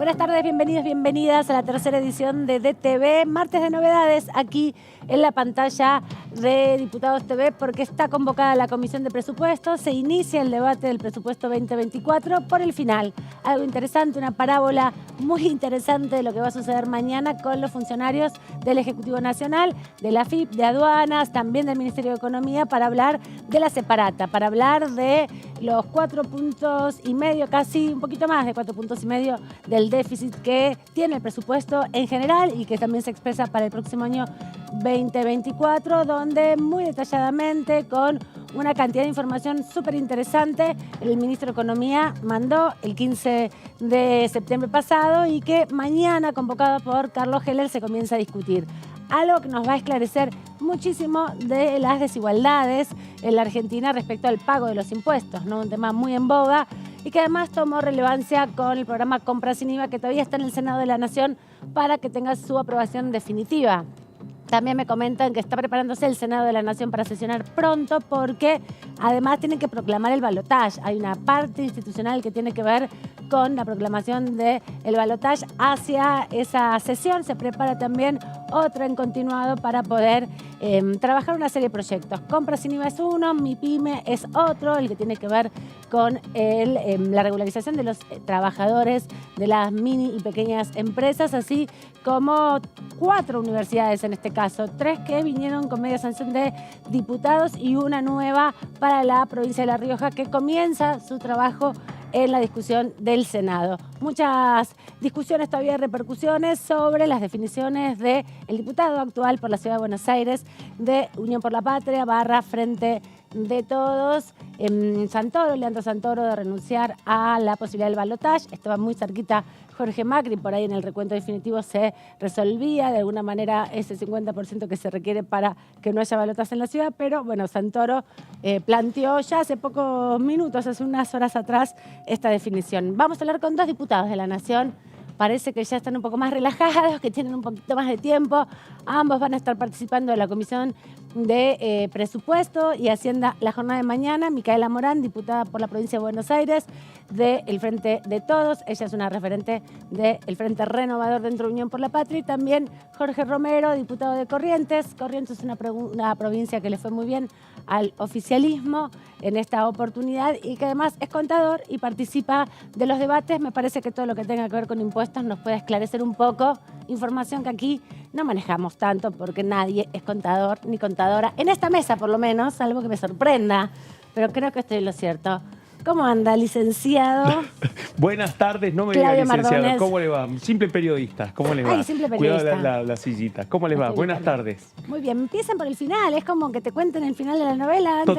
Buenas tardes, bienvenidos, bienvenidas a la tercera edición de DTV, martes de novedades aquí en la pantalla de Diputados TV, porque está convocada la Comisión de Presupuestos, se inicia el debate del presupuesto 2024 por el final. Algo interesante, una parábola muy interesante de lo que va a suceder mañana con los funcionarios del Ejecutivo Nacional, de la AFIP, de Aduanas, también del Ministerio de Economía, para hablar de la separata, para hablar de los 4,5 puntos, casi un poquito más de 4,5 puntos del déficit que tiene el presupuesto en general y que también se expresa para el próximo año 2024, donde muy detalladamente, con una cantidad de información súper interesante, el ministro de Economía mandó el 15 de septiembre pasado y que mañana, convocado por Carlos Heller, se comienza a discutir. Algo que nos va a esclarecer muchísimo de las desigualdades en la Argentina respecto al pago de los impuestos, ¿no? Un tema muy en boga y que además tomó relevancia con el programa Compra Sin IVA, que todavía está en el Senado de la Nación para que tenga su aprobación definitiva. También me comentan que está preparándose el Senado de la Nación para sesionar pronto porque además tienen que proclamar el balotaje. Hay una parte institucional que tiene que ver con la proclamación del balotaje hacia esa sesión. Se prepara también otra en continuado para poder trabajar una serie de proyectos. Compra Sin IVA es uno, Mi Pyme es otro, el que tiene que ver con la regularización de los trabajadores de las mini y pequeñas empresas, así como 4 universidades en este caso, 3 que vinieron con media sanción de diputados y una nueva para la provincia de La Rioja que comienza su trabajo en la discusión del Senado. Muchas discusiones, todavía repercusiones sobre las definiciones del diputado actual por la Ciudad de Buenos Aires de Unión por la Patria / Frente de Todos, Santoro, Leandro Santoro, de renunciar a la posibilidad del balotaje. Estaba muy cerquita Jorge Macri, por ahí en el recuento definitivo se resolvía de alguna manera ese 50% que se requiere para que no haya balotaje en la ciudad, pero bueno, Santoro planteó ya hace pocos minutos, hace unas horas atrás, esta definición. Vamos a hablar con 2 diputados de la Nación. Parece que ya están un poco más relajados, que tienen un poquito más de tiempo. Ambos van a estar participando de la Comisión de Presupuesto y Hacienda la jornada de mañana. Micaela Morán, diputada por la provincia de Buenos Aires, del Frente de Todos. Ella es una referente del Frente Renovador dentro de Unión por la Patria. Y también Jorge Romero, diputado de Corrientes. Corrientes es una provincia que le fue muy bien al oficialismo en esta oportunidad y que además es contador y participa de los debates. Me parece que todo lo que tenga que ver con impuestos nos puede esclarecer un poco. Información que aquí no manejamos tanto porque nadie es contador ni contadora, en esta mesa por lo menos, algo que me sorprenda, pero creo que estoy en lo cierto. ¿Cómo anda, licenciado? Buenas tardes, no me diga licenciado. ¿Cómo le va? Simple periodista, ¿cómo le va? Ay, simple periodista. Cuidado la sillita. ¿Cómo le va? Buenas tardes. Muy bien, empiezan por el final, es como que te cuenten el final de la novela antes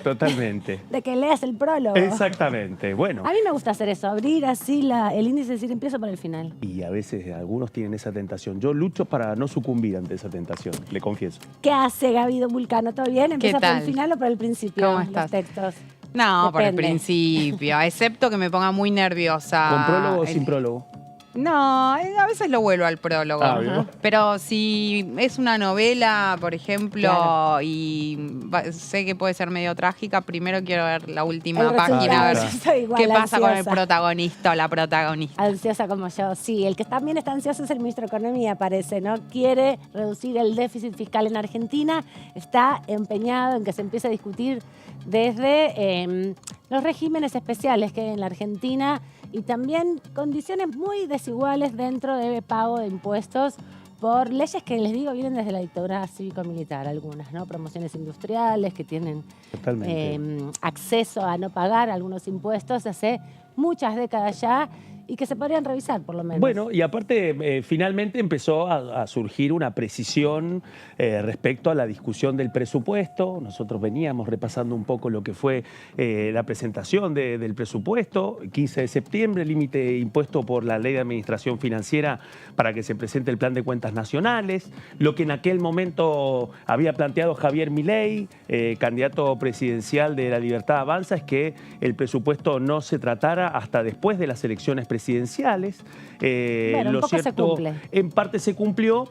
totalmente. de que leas el prólogo. Exactamente, bueno. A mí me gusta hacer eso, abrir así el índice y decir empiezo por el final. Y a veces algunos tienen esa tentación. Yo lucho para no sucumbir ante esa tentación, le confieso. ¿Qué hace Gaby Vulcano? ¿Todo bien? ¿Empieza por el final o por el principio? ¿Cómo estás? Los textos. No, Depende. por el principio, excepto que me ponga muy nerviosa. ¿Con prólogo o sin prólogo? No, a veces lo vuelvo al prólogo. Pero si es una novela, por ejemplo, claro, y sé que puede ser medio trágica, primero quiero ver la última página, a ver qué pasa con el protagonista o la protagonista. Ansiosa como yo, sí. El que también está ansioso es el ministro de Economía, parece, ¿no? Quiere reducir el déficit fiscal en Argentina, está empeñado en que se empiece a discutir desde los regímenes especiales que hay en la Argentina y también condiciones muy desiguales dentro de pago de impuestos por leyes que, les digo, vienen desde la dictadura cívico-militar, algunas, ¿no? Promociones industriales que tienen acceso a no pagar algunos impuestos hace muchas décadas ya y que se podrían revisar, por lo menos. Bueno, y aparte, finalmente empezó a surgir una precisión respecto a la discusión del presupuesto. Nosotros veníamos repasando un poco lo que fue la presentación del presupuesto. 15 de septiembre, límite impuesto por la Ley de Administración Financiera para que se presente el Plan de Cuentas Nacionales. Lo que en aquel momento había planteado Javier Milei, candidato presidencial de La Libertad Avanza, es que el presupuesto no se tratara hasta después de las elecciones presidenciales. Bueno, lo cierto, en parte se cumplió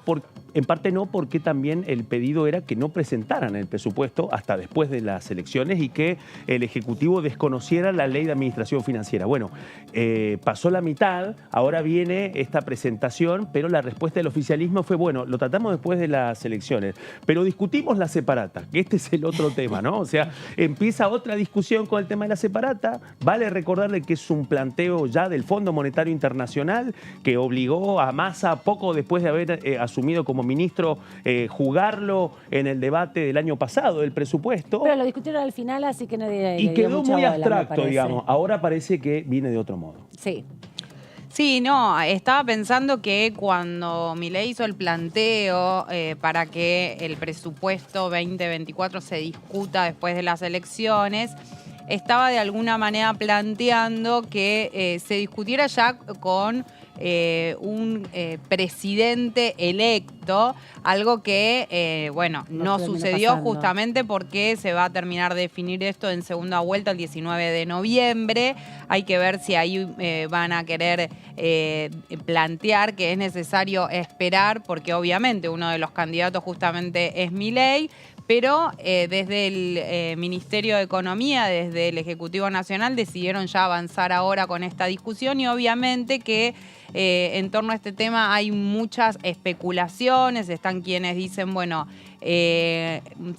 en parte no, porque también el pedido era que no presentaran el presupuesto hasta después de las elecciones y que el Ejecutivo desconociera la ley de administración financiera. Bueno, pasó la mitad, ahora viene esta presentación, pero la respuesta del oficialismo fue, bueno, lo tratamos después de las elecciones, pero discutimos la separata, que este es el otro tema, ¿no? O sea, empieza otra discusión con el tema de la separata. Vale recordarle que es un planteo ya del Fondo Monetario Internacional que obligó a Massa, poco después de haber asumido como ministro, jugarlo en el debate del año pasado, del presupuesto. Pero lo discutieron al final, así que nadie Y le dio quedó mucha muy bola, abstracto, digamos. Ahora parece que viene de otro modo. Sí. Sí, no, estaba pensando que cuando Milei hizo el planteo para que el presupuesto 2024 se discuta después de las elecciones, estaba de alguna manera planteando que se discutiera ya con un presidente electo, algo que, no sucedió pasando. justamente porque se va a terminar de definir esto en segunda vuelta el 19 de noviembre. Hay que ver si ahí van a querer plantear que es necesario esperar, porque obviamente uno de los candidatos justamente es Milei, pero desde el Ministerio de Economía, desde el Ejecutivo Nacional, decidieron ya avanzar ahora con esta discusión y obviamente que en torno a este tema hay muchas especulaciones. Están quienes dicen, bueno,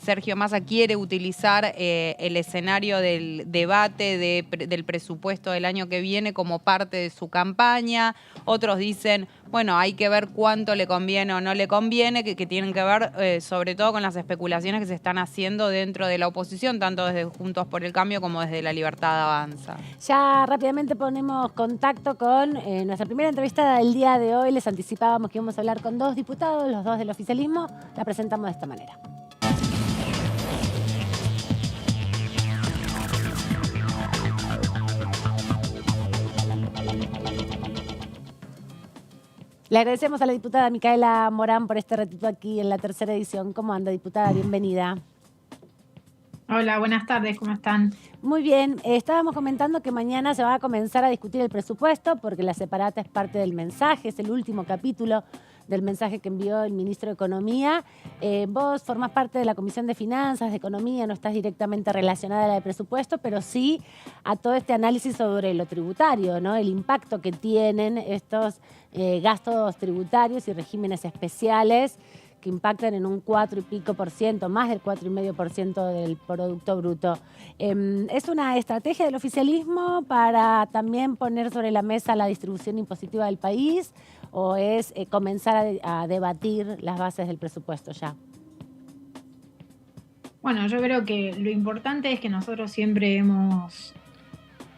Sergio Massa quiere utilizar el escenario del debate del presupuesto del año que viene como parte de su campaña. Otros dicen, bueno, hay que ver cuánto le conviene o no le conviene, que tienen que ver sobre todo con las especulaciones que se están haciendo dentro de la oposición, tanto desde Juntos por el Cambio como desde La Libertad Avanza. Ya rápidamente ponemos contacto con nuestra primera entrevista del día de hoy. Les anticipábamos que íbamos a hablar con dos diputados, los dos del oficialismo. La presentamos de esta manera. Le agradecemos a la diputada Micaela Morán por este ratito aquí en la tercera edición. ¿Cómo anda, diputada? Bienvenida. Hola, buenas tardes, ¿cómo están? Muy bien, estábamos comentando que mañana se va a comenzar a discutir el presupuesto porque la separata es parte del mensaje, es el último capítulo del mensaje que envió el ministro de Economía. Vos formás parte de la Comisión de Finanzas, de Economía, no estás directamente relacionada a la de presupuesto, pero sí a todo este análisis sobre lo tributario, ¿no? El impacto que tienen estos gastos tributarios y regímenes especiales que impactan en un 4 y pico por ciento, más del 4,5% del Producto Bruto. ¿Es una estrategia del oficialismo para también poner sobre la mesa la distribución impositiva del país o es comenzar a debatir las bases del presupuesto ya? Bueno, yo creo que lo importante es que nosotros siempre hemos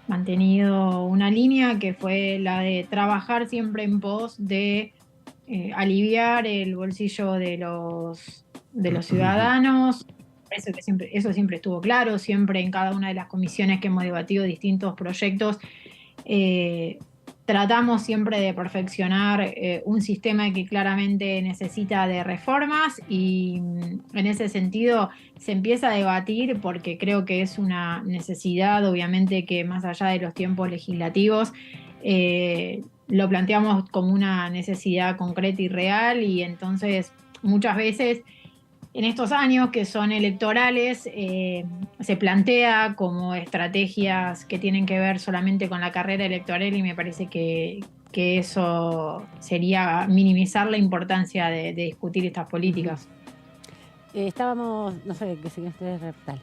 mantenido una línea que fue la de trabajar siempre en pos de aliviar el bolsillo de los ciudadanos. Eso siempre estuvo claro, siempre en cada una de las comisiones que hemos debatido distintos proyectos, tratamos siempre de perfeccionar un sistema que claramente necesita de reformas y en ese sentido se empieza a debatir porque creo que es una necesidad, obviamente, que más allá de los tiempos legislativos, lo planteamos como una necesidad concreta y real y entonces muchas veces en estos años que son electorales se plantea como estrategias que tienen que ver solamente con la carrera electoral y me parece que eso sería minimizar la importancia de discutir estas políticas. Estábamos, no sé, qué siguen ustedes, tal.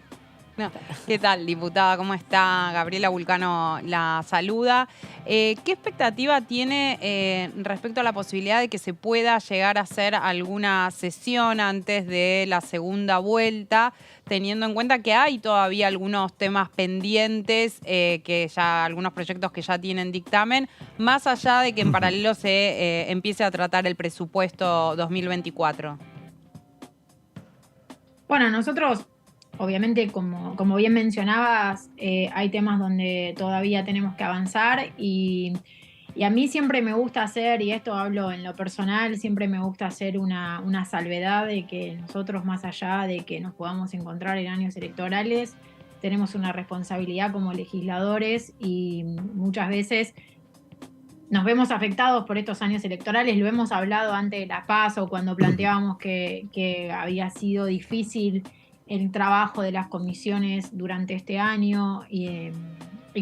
No. ¿Qué tal, diputada? ¿Cómo está? Gabriela Vulcano la saluda. ¿Qué expectativa tiene respecto a la posibilidad de que se pueda llegar a hacer alguna sesión antes de la segunda vuelta, teniendo en cuenta que hay todavía algunos temas pendientes, algunos proyectos que ya tienen dictamen, más allá de que en paralelo se empiece a tratar el presupuesto 2024? Bueno, nosotros obviamente, como bien mencionabas, hay temas donde todavía tenemos que avanzar y a mí siempre me gusta hacer, y esto hablo en lo personal, siempre me gusta hacer una salvedad de que nosotros, más allá de que nos podamos encontrar en años electorales, tenemos una responsabilidad como legisladores y muchas veces nos vemos afectados por estos años electorales. Lo hemos hablado antes de la PASO, cuando planteábamos que había sido difícil el trabajo de las comisiones durante este año y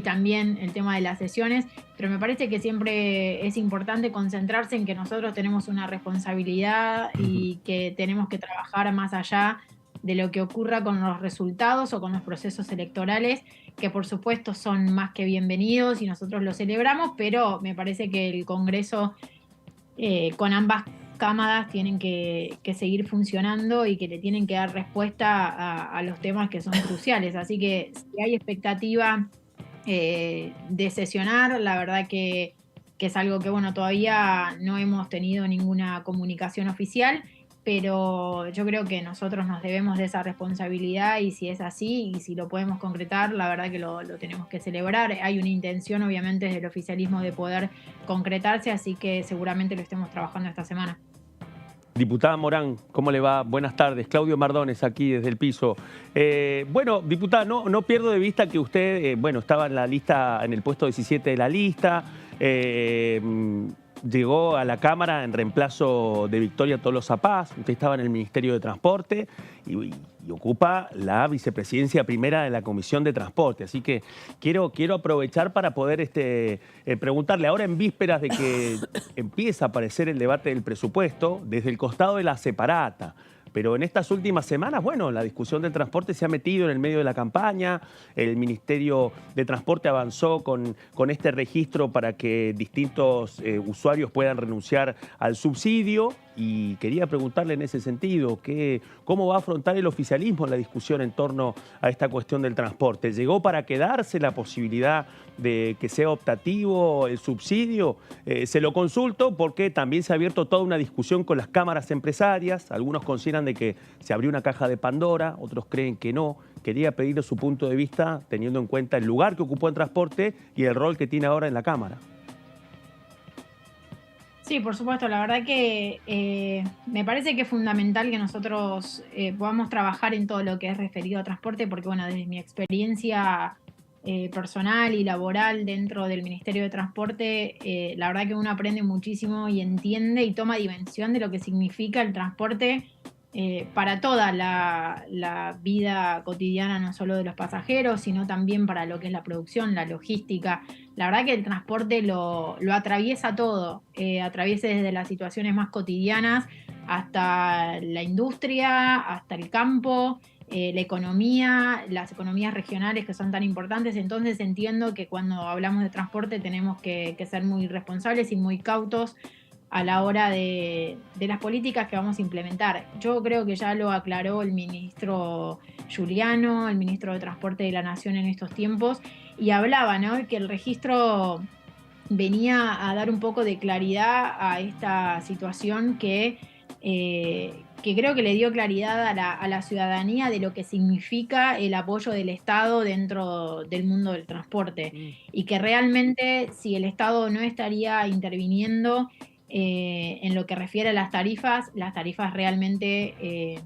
también el tema de las sesiones, pero me parece que siempre es importante concentrarse en que nosotros tenemos una responsabilidad y que tenemos que trabajar más allá de lo que ocurra con los resultados o con los procesos electorales, que por supuesto son más que bienvenidos y nosotros los celebramos, pero me parece que el Congreso con ambas cámaras tienen que seguir funcionando y que le tienen que dar respuesta a los temas que son cruciales. Así que si hay expectativa de sesionar, la verdad que es algo que, bueno, todavía no hemos tenido ninguna comunicación oficial, pero yo creo que nosotros nos debemos de esa responsabilidad y si es así y si lo podemos concretar, la verdad que lo tenemos que celebrar. Hay una intención, obviamente, desde el oficialismo de poder concretarse, así que seguramente lo estemos trabajando esta semana. Diputada Morán, ¿cómo le va? Buenas tardes. Claudio Mardones aquí desde el piso. Bueno, diputada, no pierdo de vista que usted, estaba en la lista, en el puesto 17 de la lista. Llegó a la Cámara en reemplazo de Victoria Tolosa Paz. Usted estaba en el Ministerio de Transporte y ocupa la vicepresidencia primera de la Comisión de Transporte. Así que quiero aprovechar para poder preguntarle, ahora en vísperas de que empieza a aparecer el debate del presupuesto, desde el costado de la separata. Pero en estas últimas semanas, bueno, la discusión del transporte se ha metido en el medio de la campaña. El Ministerio de Transporte avanzó con este registro para que distintos usuarios puedan renunciar al subsidio. Y quería preguntarle en ese sentido, ¿cómo va a afrontar el oficialismo la discusión en torno a esta cuestión del transporte? ¿Llegó para quedarse la posibilidad de que sea optativo el subsidio? Se lo consulto porque también se ha abierto toda una discusión con las cámaras empresarias. Algunos consideran de que se abrió una caja de Pandora, otros creen que no. Quería pedirle su punto de vista teniendo en cuenta el lugar que ocupó en transporte y el rol que tiene ahora en la Cámara. Sí, por supuesto. La verdad que me parece que es fundamental que nosotros podamos trabajar en todo lo que es referido a transporte, porque, bueno, desde mi experiencia personal y laboral dentro del Ministerio de Transporte, la verdad que uno aprende muchísimo y entiende y toma dimensión de lo que significa el transporte para toda la vida cotidiana, no solo de los pasajeros, sino también para lo que es la producción, la logística. La verdad que el transporte lo atraviesa todo, atraviesa desde las situaciones más cotidianas hasta la industria, hasta el campo, la economía, las economías regionales que son tan importantes. Entonces entiendo que cuando hablamos de transporte tenemos que ser muy responsables y muy cautos a la hora de las políticas que vamos a implementar. Yo creo que ya lo aclaró el ministro Giuliano, el ministro de Transporte de la Nación en estos tiempos, y hablaba, ¿no?, que el registro venía a dar un poco de claridad a esta situación que creo que le dio claridad a la ciudadanía de lo que significa el apoyo del Estado dentro del mundo del transporte y que realmente si el Estado no estaría interviniendo en lo que refiere a las tarifas realmente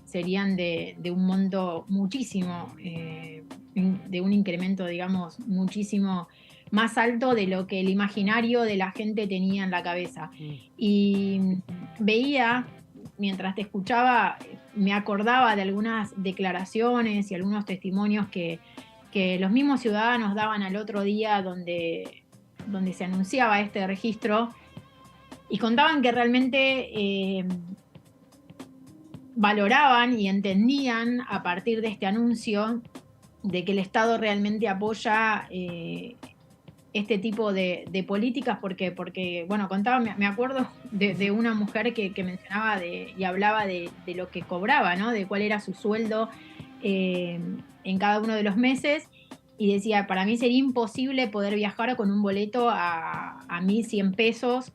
serían de un monto muchísimo, de un incremento, digamos, muchísimo más alto de lo que el imaginario de la gente tenía en la cabeza. Y veía, mientras te escuchaba, me acordaba de algunas declaraciones y algunos testimonios que los mismos ciudadanos daban al otro día donde se anunciaba este registro, y contaban que realmente valoraban y entendían a partir de este anuncio de que el Estado realmente apoya este tipo de políticas porque, bueno, contaban, me acuerdo de una mujer que mencionaba y hablaba de lo que cobraba, ¿no?, de cuál era su sueldo en cada uno de los meses. Y decía, para mí sería imposible poder viajar con un boleto a 1.100 pesos,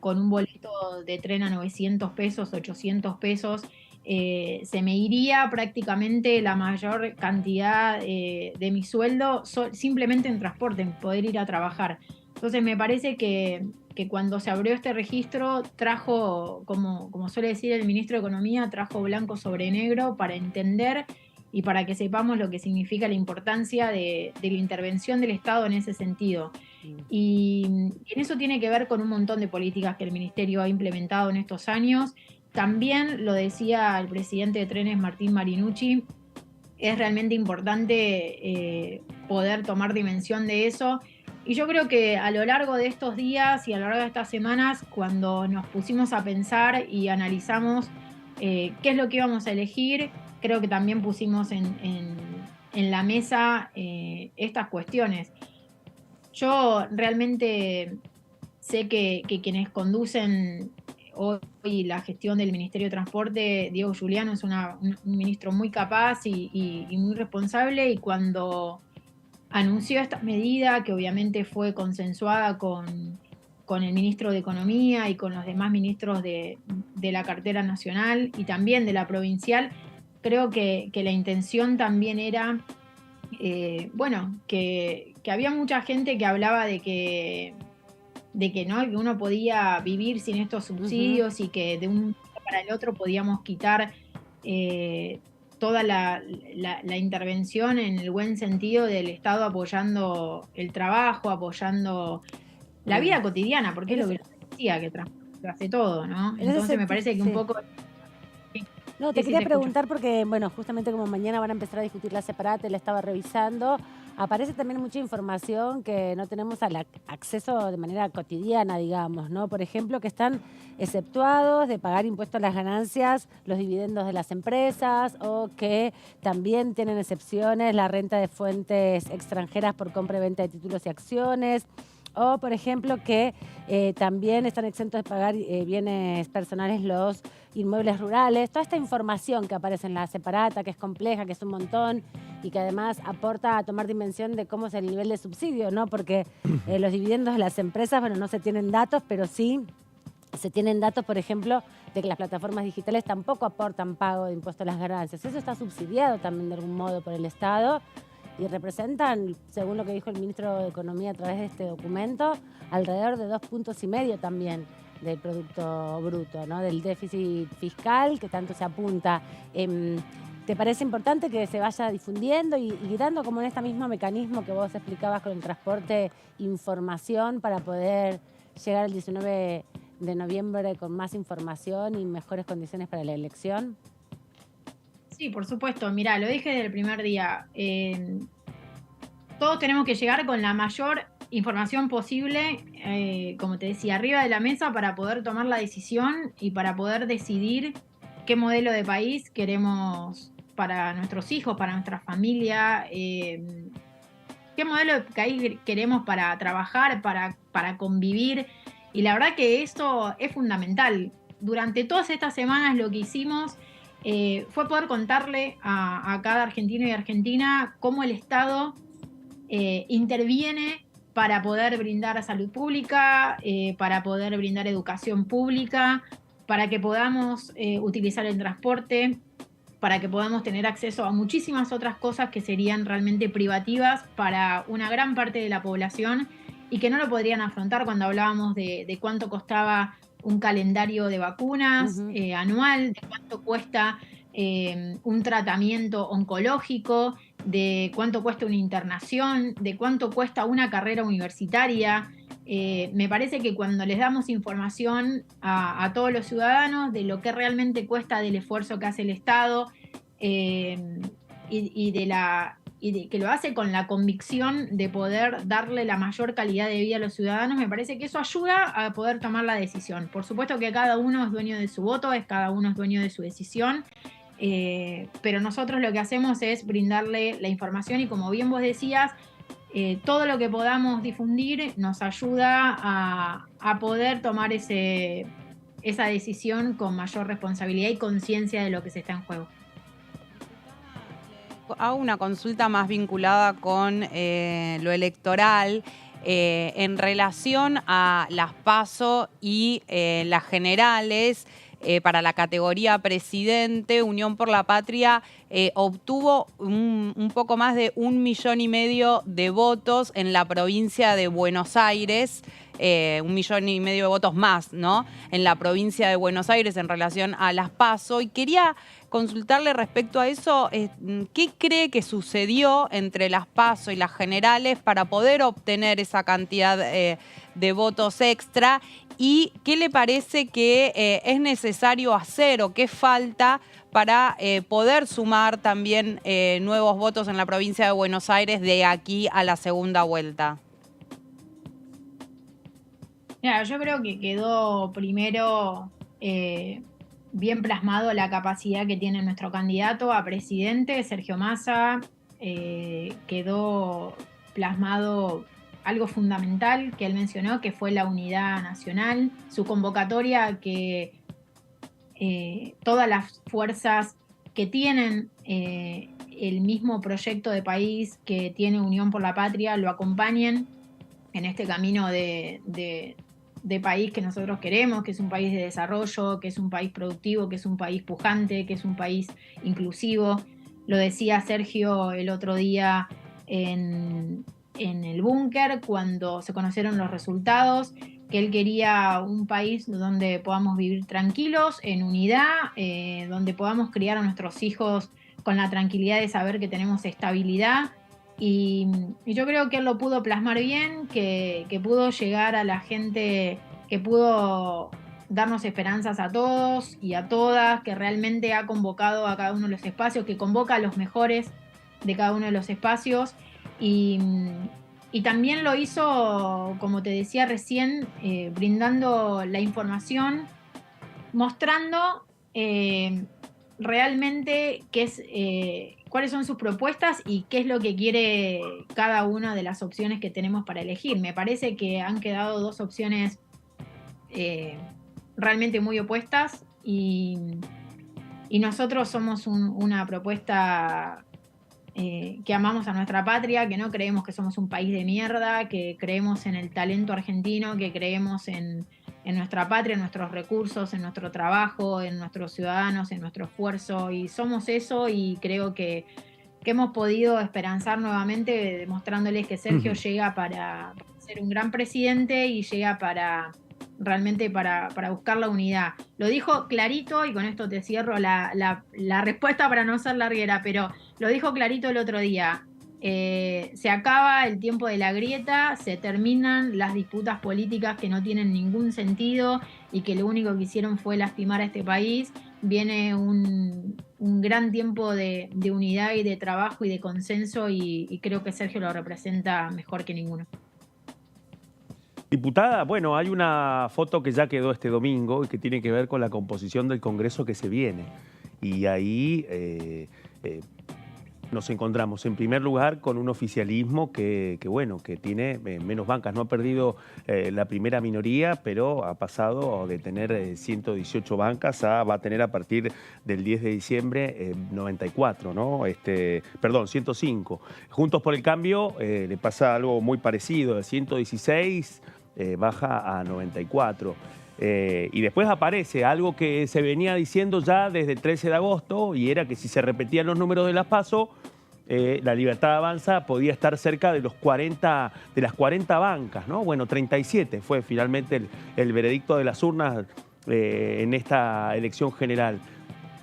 con un boleto de tren a 900 pesos, 800 pesos. Se me iría prácticamente la mayor cantidad de mi sueldo simplemente en transporte, en poder ir a trabajar. Entonces me parece que cuando se abrió este registro trajo, como suele decir el ministro de Economía, trajo blanco sobre negro para entender y para que sepamos lo que significa la importancia de la intervención del Estado en ese sentido. Y en eso tiene que ver con un montón de políticas que el Ministerio ha implementado en estos años. También lo decía el presidente de Trenes, Martín Marinucci, es realmente importante poder tomar dimensión de eso. Y yo creo que a lo largo de estos días y a lo largo de estas semanas, cuando nos pusimos a pensar y analizamos qué es lo que íbamos a elegir, creo que también pusimos en la mesa estas cuestiones. Yo realmente sé que quienes conducen hoy la gestión del Ministerio de Transporte, Diego Giuliano, es un ministro muy capaz y muy responsable, y cuando anunció esta medida, que obviamente fue consensuada con el ministro de Economía y con los demás ministros de la cartera nacional y también de la provincial, creo que la intención también era, que había mucha gente que hablaba de que no, que uno podía vivir sin estos subsidios y que de un día para el otro podíamos quitar toda la intervención en el buen sentido del Estado apoyando el trabajo, apoyando la vida cotidiana, porque es lo que decía, que lo hace todo, ¿no? Entonces me parece que un poco... No, te quería preguntar porque, bueno, justamente como mañana van a empezar a discutir la separata, la estaba revisando, aparece también mucha información que no tenemos acceso de manera cotidiana, digamos, ¿no? Por ejemplo, que están exceptuados de pagar impuestos a las ganancias, los dividendos de las empresas, o que también tienen excepciones la renta de fuentes extranjeras por compra y venta de títulos y acciones. O, por ejemplo, que también están exentos de pagar bienes personales los inmuebles rurales. Toda esta información que aparece en la separata, que es compleja, que es un montón y que además aporta a tomar dimensión de cómo es el nivel de subsidio, ¿no? Porque los dividendos de las empresas, bueno, no se tienen datos, pero sí se tienen datos, por ejemplo, de que las plataformas digitales tampoco aportan pago de impuestos a las ganancias. Eso está subsidiado también de algún modo por el Estado. Y representan, según lo que dijo el ministro de Economía a través de este documento, alrededor de 2,5 puntos también del Producto Bruto, ¿no? Del déficit fiscal que tanto se apunta. ¿Te parece importante que se vaya difundiendo y dando, como en este mismo mecanismo que vos explicabas con el transporte, información para poder llegar el 19 de noviembre con más información y mejores condiciones para la elección? Sí, por supuesto. Mirá, lo dije desde el primer día. Todos tenemos que llegar con la mayor información posible, como te decía, arriba de la mesa para poder tomar la decisión y para poder decidir qué modelo de país queremos para nuestros hijos, para nuestra familia, qué modelo de país queremos para trabajar, para convivir. Y la verdad que esto es fundamental. Durante todas estas semanas lo que hicimos fue poder contarle a cada argentino y argentina cómo el Estado interviene para poder brindar salud pública, para poder brindar educación pública, para que podamos utilizar el transporte, para que podamos tener acceso a muchísimas otras cosas que serían realmente privativas para una gran parte de la población y que no lo podrían afrontar cuando hablábamos de cuánto costaba un calendario de vacunas anual, de cuánto cuesta un tratamiento oncológico, de cuánto cuesta una internación, de cuánto cuesta una carrera universitaria. Me parece que cuando les damos información a todos los ciudadanos de lo que realmente cuesta, del esfuerzo que hace el Estado y de que lo hace con la convicción de poder darle la mayor calidad de vida a los ciudadanos, me parece que eso ayuda a poder tomar la decisión. Por supuesto que cada uno es dueño de su voto, cada uno es dueño de su decisión, pero nosotros lo que hacemos es brindarle la información y, como bien vos decías, todo lo que podamos difundir nos ayuda a poder tomar esa decisión con mayor responsabilidad y conciencia de lo que se está en juego. Hago una consulta más vinculada con lo electoral en relación a las PASO y las generales. Para la categoría presidente, Unión por la Patria obtuvo un poco más de 1,5 millones de votos en la provincia de Buenos Aires, 1,5 millones de votos más, ¿no? En la provincia de Buenos Aires en relación a las PASO. Y quería consultarle respecto a eso, ¿qué cree que sucedió entre las PASO y las generales para poder obtener esa cantidad de votos extra? ¿Y qué le parece que es necesario hacer o qué falta para poder sumar también nuevos votos en la provincia de Buenos Aires de aquí a la segunda vuelta? Mira, yo creo que quedó primero bien plasmado la capacidad que tiene nuestro candidato a presidente, Sergio Massa. Quedó plasmado algo fundamental que él mencionó, que fue la unidad nacional, su convocatoria que todas las fuerzas que tienen el mismo proyecto de país, que tiene Unión por la Patria, lo acompañen en este camino de país que nosotros queremos, que es un país de desarrollo, que es un país productivo, que es un país pujante, que es un país inclusivo. Lo decía Sergio el otro día en el búnker, cuando se conocieron los resultados, que él quería un país donde podamos vivir tranquilos, en unidad, donde podamos criar a nuestros hijos con la tranquilidad de saber que tenemos estabilidad. Y yo creo que él lo pudo plasmar bien, que pudo llegar a la gente, que pudo darnos esperanzas a todos y a todas, que realmente ha convocado a cada uno de los espacios, que convoca a los mejores de cada uno de los espacios. Y también lo hizo, como te decía recién, brindando la información, mostrando realmente cuáles son sus propuestas y qué es lo que quiere cada una de las opciones que tenemos para elegir. Me parece que han quedado dos opciones realmente muy opuestas y nosotros somos una propuesta que amamos a nuestra patria, que no creemos que somos un país de mierda, que creemos en el talento argentino, que creemos en nuestra patria, en nuestros recursos, en nuestro trabajo, en nuestros ciudadanos, en nuestro esfuerzo, y somos eso, y creo que hemos podido esperanzar nuevamente demostrándoles que Sergio llega para ser un gran presidente y llega realmente para buscar la unidad. Lo dijo clarito, y con esto te cierro la respuesta para no ser larguera, pero lo dijo clarito el otro día. Se acaba el tiempo de la grieta, se terminan las disputas políticas que no tienen ningún sentido y que lo único que hicieron fue lastimar a este país. Viene un gran tiempo de unidad y de trabajo y de consenso, y creo que Sergio lo representa mejor que ninguno. Diputada, bueno, hay una foto que ya quedó este domingo y que tiene que ver con la composición del Congreso que se viene. Y ahí nos encontramos en primer lugar con un oficialismo que tiene menos bancas. No ha perdido la primera minoría, pero ha pasado de tener 118 bancas va a tener a partir del 10 de diciembre 94, ¿no? Perdón, 105. Juntos por el Cambio le pasa algo muy parecido, de 116 baja a 94. Y después aparece algo que se venía diciendo ya desde el 13 de agosto, y era que si se repetían los números de las PASO, la Libertad Avanza podía estar cerca de las 40 bancas, ¿no? Bueno, 37 fue finalmente el veredicto de las urnas en esta elección general.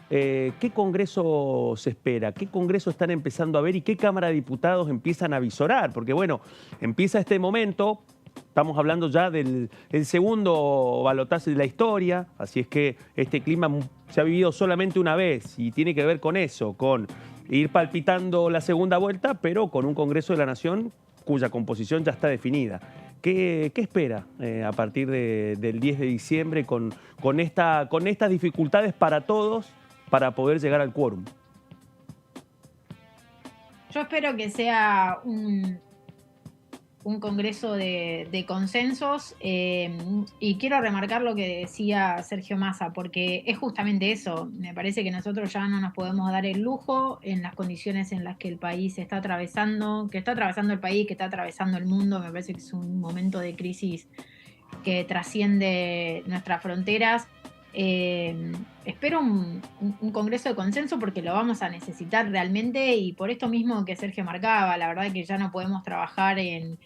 ¿Qué Congreso se espera? ¿Qué Congreso están empezando a ver y qué Cámara de Diputados empiezan a visorar? Porque bueno, empieza este momento. Estamos hablando ya del segundo balotaje de la historia, así es que este clima se ha vivido solamente una vez y tiene que ver con eso, con ir palpitando la segunda vuelta, pero con un Congreso de la Nación cuya composición ya está definida. ¿Qué espera a partir del 10 de diciembre con estas dificultades para todos para poder llegar al quórum? Yo espero que sea un congreso de consensos, y quiero remarcar lo que decía Sergio Massa, porque es justamente eso. Me parece que nosotros ya no nos podemos dar el lujo, en las condiciones en las que el país está atravesando, que está atravesando el país, que está atravesando el mundo. Me parece que es un momento de crisis que trasciende nuestras fronteras. Espero un congreso de consenso, porque lo vamos a necesitar realmente, y por esto mismo que Sergio marcaba, la verdad que ya no podemos trabajar en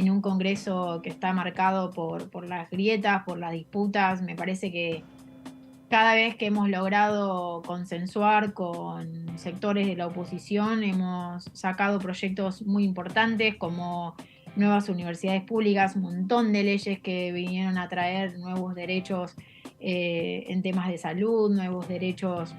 un congreso que está marcado por las grietas, por las disputas. Me parece que cada vez que hemos logrado consensuar con sectores de la oposición, hemos sacado proyectos muy importantes como nuevas universidades públicas, un montón de leyes que vinieron a traer nuevos derechos en temas de salud, nuevos derechos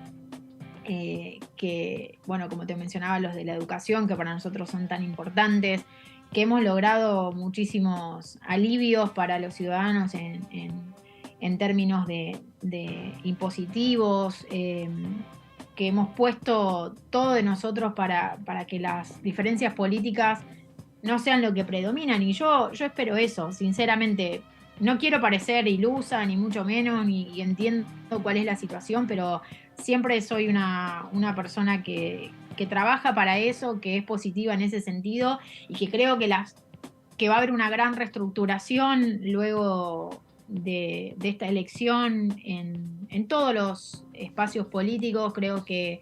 que, bueno, como te mencionaba, los de la educación, que para nosotros son tan importantes, que hemos logrado muchísimos alivios para los ciudadanos en términos de impositivos, que hemos puesto todo de nosotros para que las diferencias políticas no sean lo que predominan. Y yo espero eso, sinceramente. No quiero parecer ilusa, ni mucho menos, y entiendo cuál es la situación, pero siempre soy una persona que trabaja para eso, que es positiva en ese sentido, y que creo que va a haber una gran reestructuración luego de esta elección en todos los espacios políticos. Creo que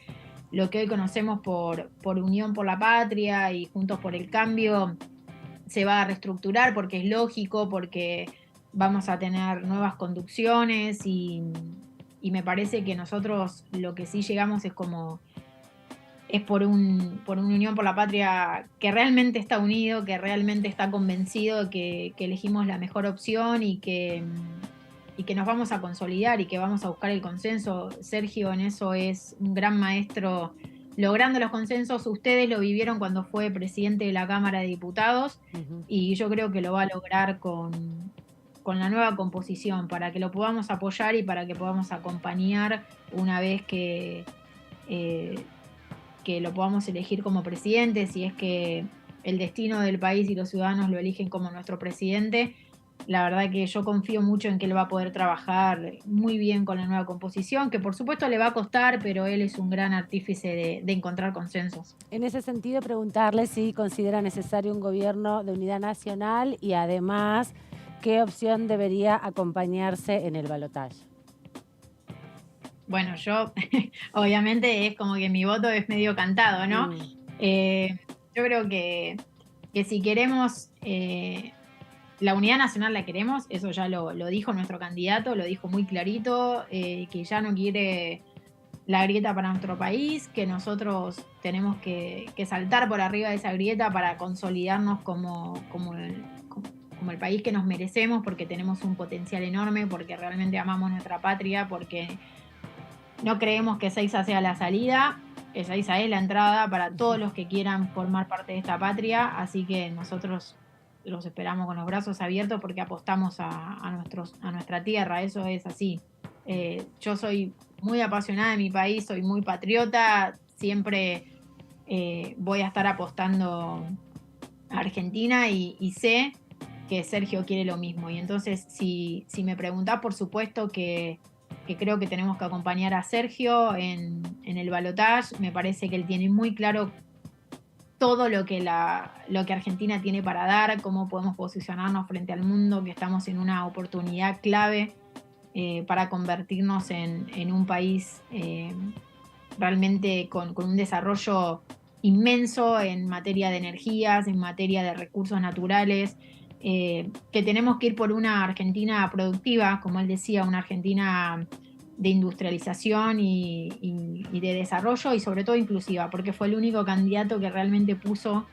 lo que hoy conocemos por Unión por la Patria y Juntos por el Cambio se va a reestructurar porque es lógico, porque vamos a tener nuevas conducciones y me parece que nosotros lo que sí llegamos es por una Unión por la Patria que realmente está unido, que realmente está convencido que elegimos la mejor opción y que nos vamos a consolidar y que vamos a buscar el consenso. Sergio en eso es un gran maestro logrando los consensos. Ustedes lo vivieron cuando fue presidente de la Cámara de Diputados y yo creo que lo va a lograr con la nueva composición, para que lo podamos apoyar y para que podamos acompañar una vez que lo podamos elegir como presidente, si es que el destino del país y los ciudadanos lo eligen como nuestro presidente. La verdad que yo confío mucho en que él va a poder trabajar muy bien con la nueva composición, que por supuesto le va a costar, pero él es un gran artífice de encontrar consensos. En ese sentido, preguntarle si considera necesario un gobierno de unidad nacional y además qué opción debería acompañarse en el balotaje. Bueno, yo obviamente es como que mi voto es medio cantado, ¿no? Yo creo que si queremos, la unidad nacional la queremos, eso ya lo dijo nuestro candidato, lo dijo muy clarito, que ya no quiere la grieta para nuestro país, que nosotros tenemos que saltar por arriba de esa grieta para consolidarnos como el país que nos merecemos, porque tenemos un potencial enorme, porque realmente amamos nuestra patria, porque no creemos que Ezeiza sea la salida, Ezeiza es la entrada para todos los que quieran formar parte de esta patria, así que nosotros los esperamos con los brazos abiertos porque apostamos a nuestra tierra, eso es así. Yo soy muy apasionada de mi país, soy muy patriota, siempre voy a estar apostando a Argentina y sé que Sergio quiere lo mismo. Y entonces, si me preguntás, por supuesto que creo que tenemos que acompañar a Sergio en el balotaje. Me parece que él tiene muy claro todo lo que Argentina tiene para dar, cómo podemos posicionarnos frente al mundo, que estamos en una oportunidad clave para convertirnos en un país realmente con un desarrollo inmenso en materia de energías, en materia de recursos naturales, que tenemos que ir por una Argentina productiva, como él decía, una Argentina de industrialización y de desarrollo y sobre todo inclusiva, porque fue el único candidato que realmente puso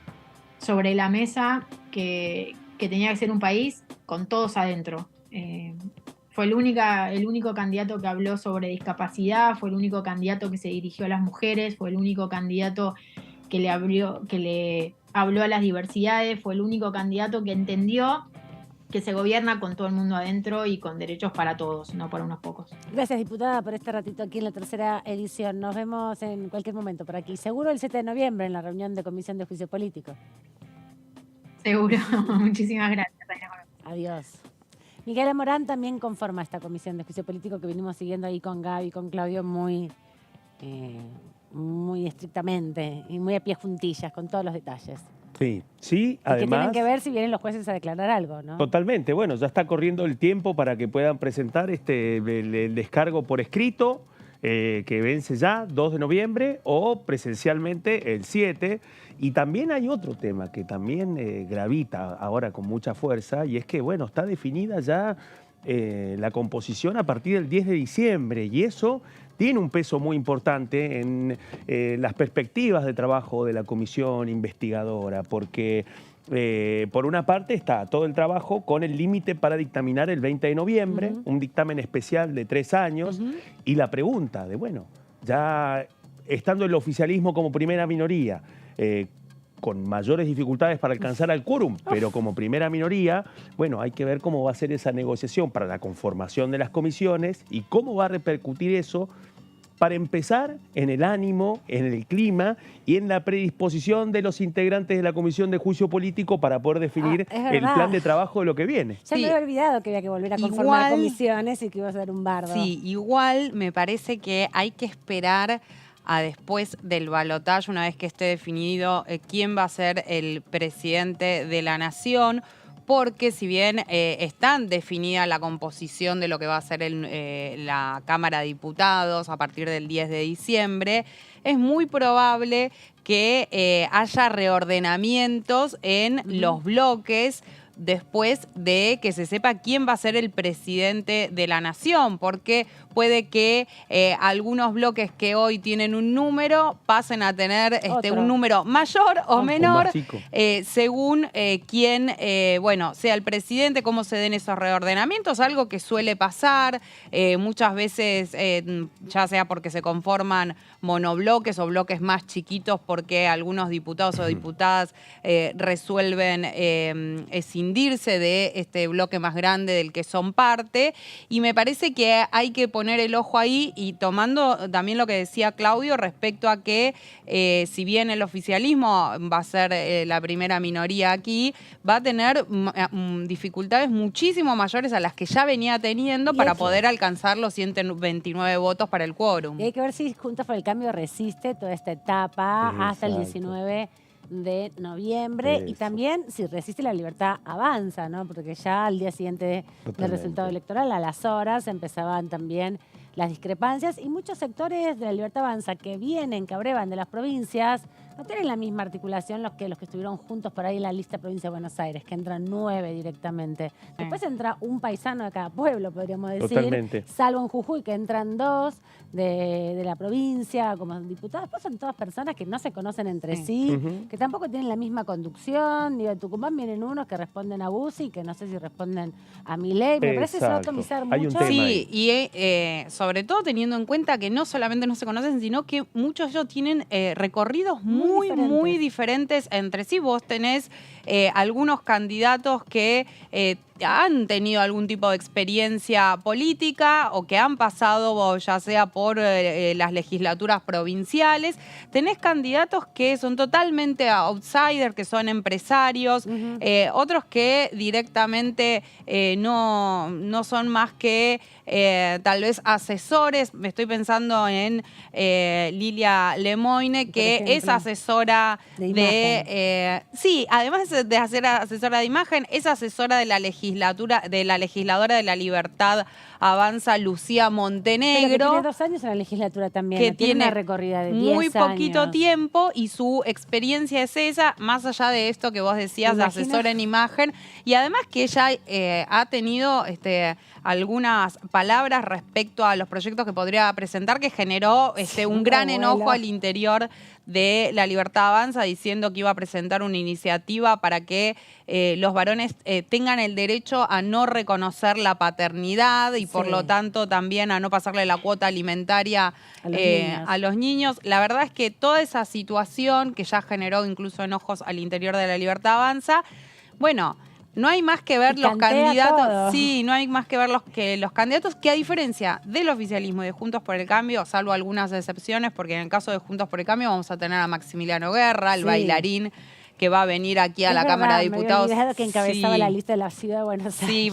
sobre la mesa que tenía que ser un país con todos adentro. Fue el único candidato que habló sobre discapacidad, fue el único candidato que se dirigió a las mujeres, fue el único candidato que le habló a las diversidades, fue el único candidato que entendió que se gobierna con todo el mundo adentro y con derechos para todos, no para unos pocos. Gracias, diputada, por este ratito aquí en la tercera edición. Nos vemos en cualquier momento por aquí. Seguro el 7 de noviembre en la reunión de Comisión de Juicio Político. Seguro. Muchísimas gracias. Adiós. Micaela Morán también conforma esta Comisión de Juicio Político que venimos siguiendo ahí con Gaby, con Claudio muy estrictamente y muy a pie juntillas, con todos los detalles. Sí, además... que tienen que ver si vienen los jueces a declarar algo, ¿no? Totalmente. Bueno, ya está corriendo el tiempo para que puedan presentar el descargo por escrito, que vence ya, 2 de noviembre, o presencialmente el 7. Y también hay otro tema que también gravita ahora con mucha fuerza, y es que, bueno, está definida ya la composición a partir del 10 de diciembre y eso tiene un peso muy importante en las perspectivas de trabajo de la comisión investigadora, porque por una parte está todo el trabajo con el límite para dictaminar el 20 de noviembre, un dictamen especial de 3 años, y la pregunta de, bueno, ya estando el oficialismo como primera minoría, con mayores dificultades para alcanzar al quórum, pero como primera minoría, bueno, hay que ver cómo va a ser esa negociación para la conformación de las comisiones y cómo va a repercutir eso para empezar en el ánimo, en el clima y en la predisposición de los integrantes de la Comisión de Juicio Político para poder definir el plan de trabajo de lo que viene. Ya me había olvidado que había que volver a conformar comisiones y que iba a ser un bardo. Sí, igual me parece que hay que esperar a después del balotaje, una vez que esté definido quién va a ser el presidente de la nación, porque si bien está definida la composición de lo que va a ser la Cámara de Diputados a partir del 10 de diciembre, es muy probable que haya reordenamientos en los bloques después de que se sepa quién va a ser el presidente de la nación, porque puede que algunos bloques que hoy tienen un número pasen a tener un número mayor o menor, según quién sea el presidente, cómo se den esos reordenamientos, algo que suele pasar muchas veces, ya sea porque se conforman monobloques o bloques más chiquitos porque algunos diputados o diputadas resuelven escindirse de este bloque más grande del que son parte, y me parece que hay que poner el ojo ahí y tomando también lo que decía Claudio respecto a que si bien el oficialismo va a ser la primera minoría aquí, va a tener dificultades muchísimo mayores a las que ya venía teniendo para poder alcanzar los 129 votos para el quórum. Y hay que ver si Juntos por el Cambio resiste toda esta etapa hasta el 19 de noviembre y también si resiste La Libertad Avanza, ¿no? Porque ya al día siguiente del resultado electoral, a las horas, empezaban también las discrepancias y muchos sectores de La Libertad Avanza que vienen, que abrevan de las provincias, no tienen la misma articulación los que estuvieron juntos por ahí en la lista provincia de Buenos Aires, que entran 9 directamente. Después entra un paisano de cada pueblo, podríamos decir. Totalmente. Salvo en Jujuy, que entran 2 de la provincia como diputados. Después son todas personas que no se conocen entre sí, que tampoco tienen la misma conducción. Digo, de Tucumán vienen unos que responden a Bussi, que no sé si responden a Milei. Me parece que se va a atomizar mucho. Sí, y sobre todo teniendo en cuenta que no solamente no se conocen, sino que muchos de ellos tienen recorridos muy diferentes entre sí. Vos tenés algunos candidatos que han tenido algún tipo de experiencia política o que han pasado ya sea por las legislaturas provinciales. Tenés candidatos que son totalmente outsiders, que son empresarios, otros que directamente no son más que tal vez asesores. Me estoy pensando en Lilia Lemoine, que es asesora sí, además de ser asesora de imagen, es asesora de la legisladora de la Libertad Avanza, Lucía Montenegro. Pero que tiene 2 años en la legislatura también. Que tiene una recorrida de 10 años. Muy poquito tiempo y su experiencia es esa, más allá de esto que vos decías de asesora en imagen. Y además que ella ha tenido algunas palabras respecto a los proyectos que podría presentar, que generó un gran enojo al interior de La Libertad Avanza, diciendo que iba a presentar una iniciativa para que los varones tengan el derecho a no reconocer la paternidad y por lo tanto también a no pasarle la cuota alimentaria a los niños. La verdad es que toda esa situación que ya generó incluso enojos al interior de La Libertad Avanza, bueno, no hay más que ver los candidatos. Sí, no hay más que ver los candidatos que, a diferencia del oficialismo y de Juntos por el Cambio, salvo algunas excepciones, porque en el caso de Juntos por el Cambio vamos a tener a Maximiliano Guerra, el bailarín que va a venir aquí a la Cámara de Diputados. Me había olvidado que encabezaba la lista de la Ciudad de Buenos Aires. Sí,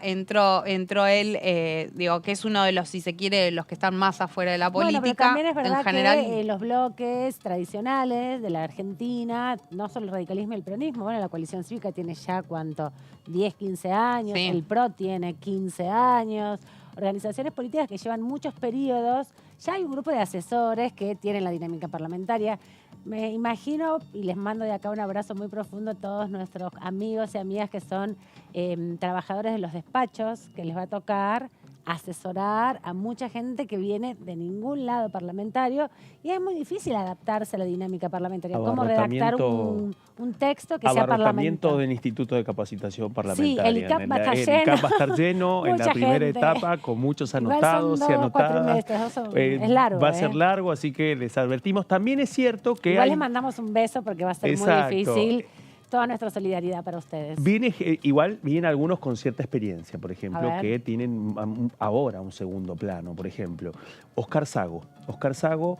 entró él, digo, que es uno de los, si se quiere, los que están más afuera de la política. Bueno, pero también es verdad en general, que los bloques tradicionales de la Argentina, no solo el radicalismo y el peronismo, bueno, la coalición cívica tiene ya, ¿cuánto? 10, 15 años, el PRO tiene 15 años, organizaciones políticas que llevan muchos periodos, ya hay un grupo de asesores que tienen la dinámica parlamentaria. me imagino, y les mando de acá un abrazo muy profundo a todos nuestros amigos y amigas que son trabajadores de los despachos, que les va a tocar asesorar a mucha gente que viene de ningún lado parlamentario y es muy difícil adaptarse a la dinámica parlamentaria. ¿Cómo redactar un texto que sea parlamentario? Del Instituto de Capacitación Parlamentaria. Sí, el ICAP va a estar lleno. El ICAP va a estar lleno en la primera etapa con muchos anotados y anotadas. Es largo. Va a ser largo, así que les advertimos. También es cierto que igual les mandamos un beso porque va a ser muy difícil. Toda nuestra solidaridad para ustedes. Igual vienen algunos con cierta experiencia, por ejemplo, que tienen ahora un segundo plano. Por ejemplo, Oscar Sago. Oscar Sago,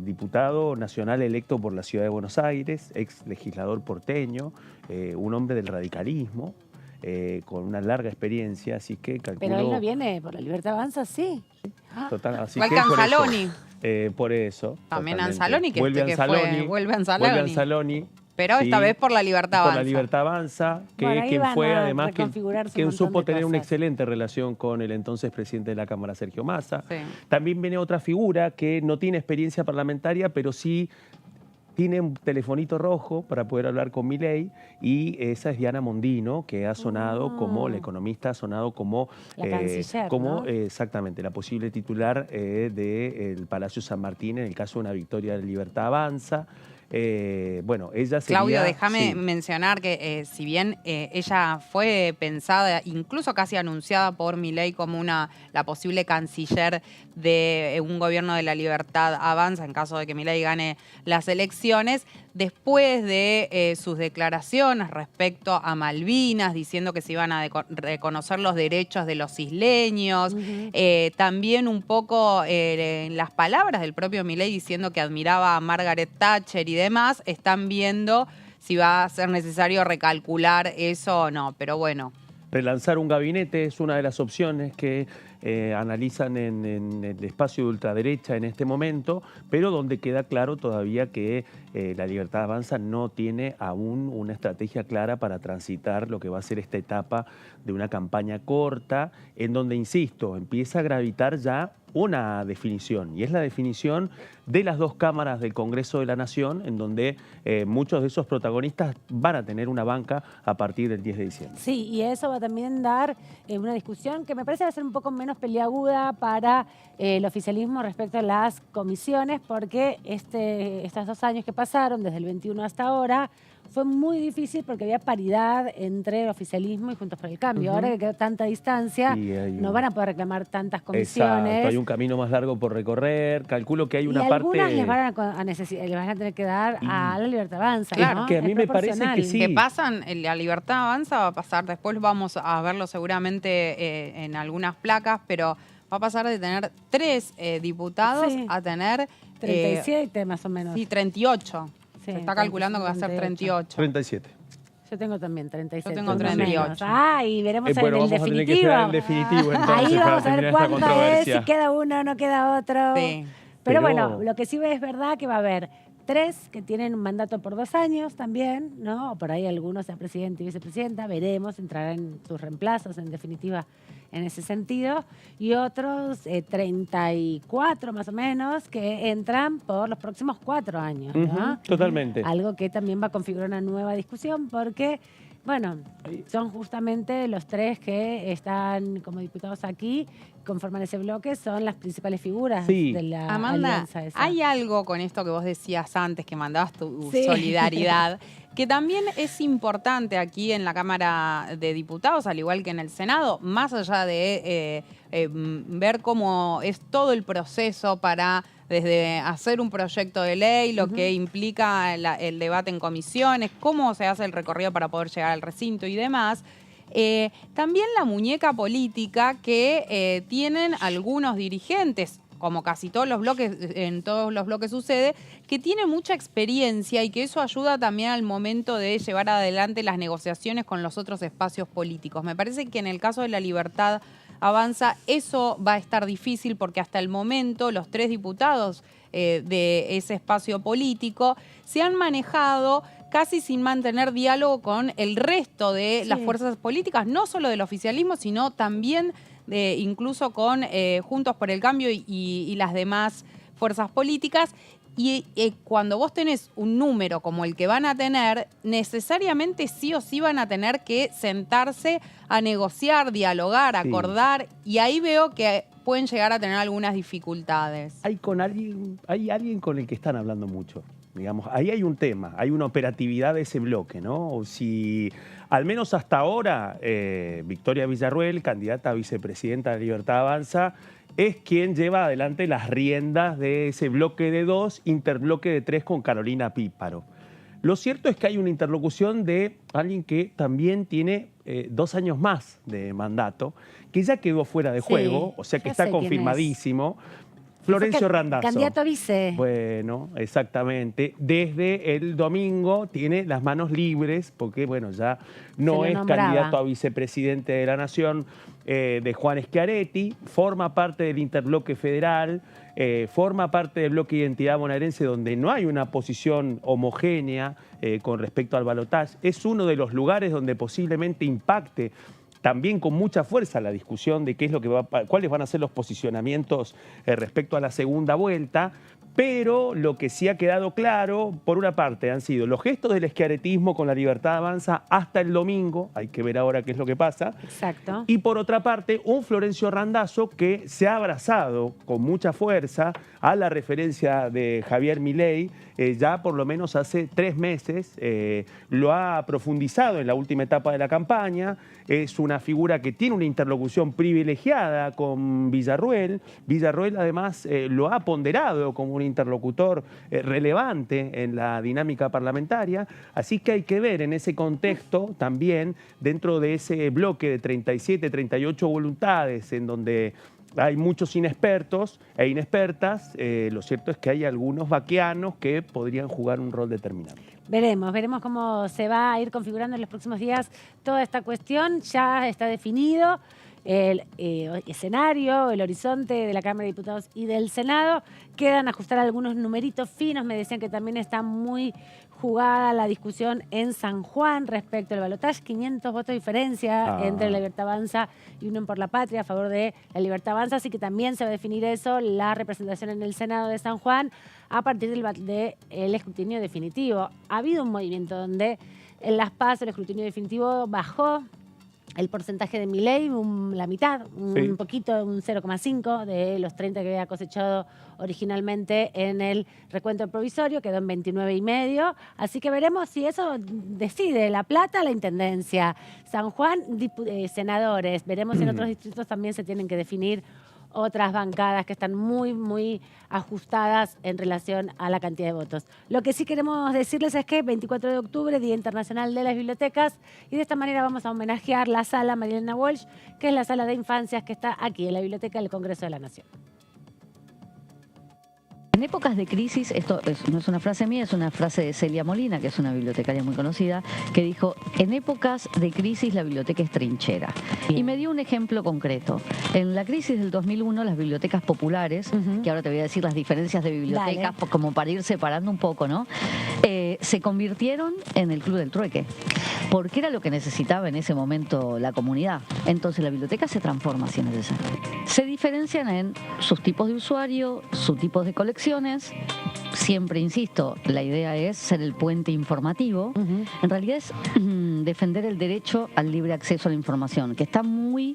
diputado nacional electo por la Ciudad de Buenos Aires, ex legislador porteño, un hombre del radicalismo, con una larga experiencia, así que calculo... Pero él no viene por la Libertad Avanza, sí. Total, así igual que Anzaloni. Por eso. También Anzaloni, que vuelve Anzaloni. Vuelve Anzaloni. Pero esta vez por la Libertad Avanza. Por la Libertad Avanza, quien fue además quien supo tener una excelente relación con el entonces presidente de la Cámara, Sergio Massa. Sí. También viene otra figura que no tiene experiencia parlamentaria, pero sí tiene un telefonito rojo para poder hablar con Milei, y esa es Diana Mondino, que ha sonado como, la economista ha sonado como... La canciller, como, ¿no? Exactamente, la posible titular del Palacio San Martín en el caso de una victoria de Libertad Avanza. Bueno, ella sería... Claudio, déjame mencionar que si bien ella fue pensada, incluso casi anunciada por Milei como la posible canciller de un gobierno de la Libertad Avanza en caso de que Milei gane las elecciones, después de sus declaraciones respecto a Malvinas, diciendo que se iban a reconocer los derechos de los isleños, también un poco en las palabras del propio Milei diciendo que admiraba a Margaret Thatcher y demás, están viendo si va a ser necesario recalcular eso o no, pero bueno. Relanzar un gabinete es una de las opciones que analizan en el espacio de ultraderecha en este momento, pero donde queda claro todavía que la Libertad Avanza no tiene aún una estrategia clara para transitar lo que va a ser esta etapa de una campaña corta, en donde, insisto, empieza a gravitar ya una definición, y es la definición de las dos cámaras del Congreso de la Nación, en donde muchos de esos protagonistas van a tener una banca a partir del 10 de diciembre. Sí, y eso va a también dar una discusión que me parece va a ser un poco menos peliaguda para el oficialismo respecto a las comisiones, porque estos 2 años que pasaron, desde el 21 hasta ahora, fue muy difícil porque había paridad entre el oficialismo y Juntos por el Cambio. Ahora que quedó tanta distancia, no van a poder reclamar tantas comisiones. Exacto, hay un camino más largo por recorrer. Calculo que hay una parte... algunas les van a tener que dar a la Libertad Avanza. Claro, ¿no? que a mí me parece que sí. Que pasan, la Libertad Avanza va a pasar, después vamos a verlo seguramente en algunas placas, pero va a pasar de tener 3 diputados a tener... 37 más o menos. Sí, 38. Sí, se está calculando que va a ser 38. 37. Yo tengo también 37. Yo tengo 38. Y veremos en bueno, el vamos a tener que definitivo. esperar el definitivo entonces, ahí vamos para a ver terminar esta cuánto es, si controversia. queda uno o no queda otro. Sí. Pero bueno, lo que sí es verdad que va a haber 3 que tienen un mandato por 2 años también, ¿no? O por ahí algunos sea presidente y vicepresidenta, veremos, entrarán sus reemplazos en definitiva en ese sentido, y otros 34 más o menos que entran por los próximos 4 años, ¿no? Totalmente. Algo que también va a configurar una nueva discusión porque, bueno, son justamente los 3 que están como diputados aquí, conforman ese bloque, son las principales figuras de la alianza esa. Hay algo con esto que vos decías antes, que mandabas tu solidaridad, que también es importante aquí en la Cámara de Diputados, al igual que en el Senado, más allá de ver cómo es todo el proceso para desde hacer un proyecto de ley, lo que implica el debate en comisiones, cómo se hace el recorrido para poder llegar al recinto y demás. También la muñeca política que tienen algunos dirigentes, como casi todos los bloques, en todos los bloques sucede, que tiene mucha experiencia y que eso ayuda también al momento de llevar adelante las negociaciones con los otros espacios políticos. Me parece que en el caso de la Libertad Avanza eso va a estar difícil porque hasta el momento los 3 diputados de ese espacio político se han manejado casi sin mantener diálogo con el resto de las fuerzas políticas, no solo del oficialismo, sino también incluso con Juntos por el Cambio y las demás fuerzas políticas. Y cuando vos tenés un número como el que van a tener, necesariamente sí o sí van a tener que sentarse a negociar, dialogar, acordar, y ahí veo que pueden llegar a tener algunas dificultades. Hay alguien con el que están hablando mucho. Digamos, ahí hay un tema, hay una operatividad de ese bloque, ¿no? O si, al menos hasta ahora, Victoria Villarruel, candidata a vicepresidenta de Libertad Avanza, es quien lleva adelante las riendas de ese bloque de 2, interbloque de 3 con Carolina Píparo. Lo cierto es que hay una interlocución de alguien que también tiene 2 años más de mandato, que ya quedó fuera de juego, o sea que está confirmadísimo. Florencio Randazzo. Candidato a vice. Bueno, exactamente. Desde el domingo tiene las manos libres porque, bueno, ya no es candidato a vicepresidente de la Nación de Juan Schiaretti, forma parte del interbloque federal, forma parte del bloque de identidad bonaerense donde no hay una posición homogénea con respecto al balotaje. Es uno de los lugares donde posiblemente impacte también con mucha fuerza la discusión de qué es lo que cuáles van a ser los posicionamientos respecto a la segunda vuelta, pero lo que sí ha quedado claro, por una parte, han sido los gestos del schiarettismo con la Libertad Avanza hasta el domingo, hay que ver ahora qué es lo que pasa. Exacto. Y por otra parte, un Florencio Randazzo que se ha abrazado con mucha fuerza a la referencia de Javier Milei, ya por lo menos hace 3 meses, lo ha profundizado en la última etapa de la campaña, es una figura que tiene una interlocución privilegiada con Villarruel. Villarruel además lo ha ponderado como un interlocutor relevante en la dinámica parlamentaria, así que hay que ver en ese contexto también, dentro de ese bloque de 37, 38 voluntades en donde hay muchos inexpertos e inexpertas, lo cierto es que hay algunos vaqueanos que podrían jugar un rol determinante. Veremos cómo se va a ir configurando en los próximos días toda esta cuestión. Ya está definido el escenario, el horizonte de la Cámara de Diputados y del Senado. Quedan ajustar algunos numeritos finos. Me decían que también está muy jugada la discusión en San Juan respecto al balotaje. 500 votos de diferencia entre la Libertad Avanza y Unión por la Patria a favor de la Libertad Avanza. Así que también se va a definir eso, la representación en el Senado de San Juan, a partir del escrutinio definitivo. Ha habido un movimiento donde en las PAS el escrutinio definitivo bajó el porcentaje de Milei, la mitad, un poquito, un 0,5 de los 30 que había cosechado originalmente en el recuento provisorio, quedó en 29,5. Así que veremos si eso decide La Plata, la Intendencia, San Juan, senadores. Veremos si en otros distritos también se tienen que definir otras bancadas que están muy, muy ajustadas en relación a la cantidad de votos. Lo que sí queremos decirles es que 24 de octubre, Día Internacional de las Bibliotecas, y de esta manera vamos a homenajear la sala Marilena Walsh, que es la sala de infancias que está aquí en la Biblioteca del Congreso de la Nación. En épocas de crisis, esto no es una frase mía, es una frase de Celia Molina, que es una bibliotecaria muy conocida, que dijo: en épocas de crisis la biblioteca es trinchera. Bien. Y me dio un ejemplo concreto. En la crisis del 2001, las bibliotecas populares, que ahora te voy a decir las diferencias de bibliotecas, como para ir separando un poco, ¿no? Se convirtieron en el Club del Trueque, porque era lo que necesitaba en ese momento la comunidad. Entonces la biblioteca se transforma si es necesario. Se diferencian en sus tipos de usuario, sus tipos de colecciones. Siempre insisto, la idea es ser el puente informativo. En realidad es defender el derecho al libre acceso a la información, que está muy,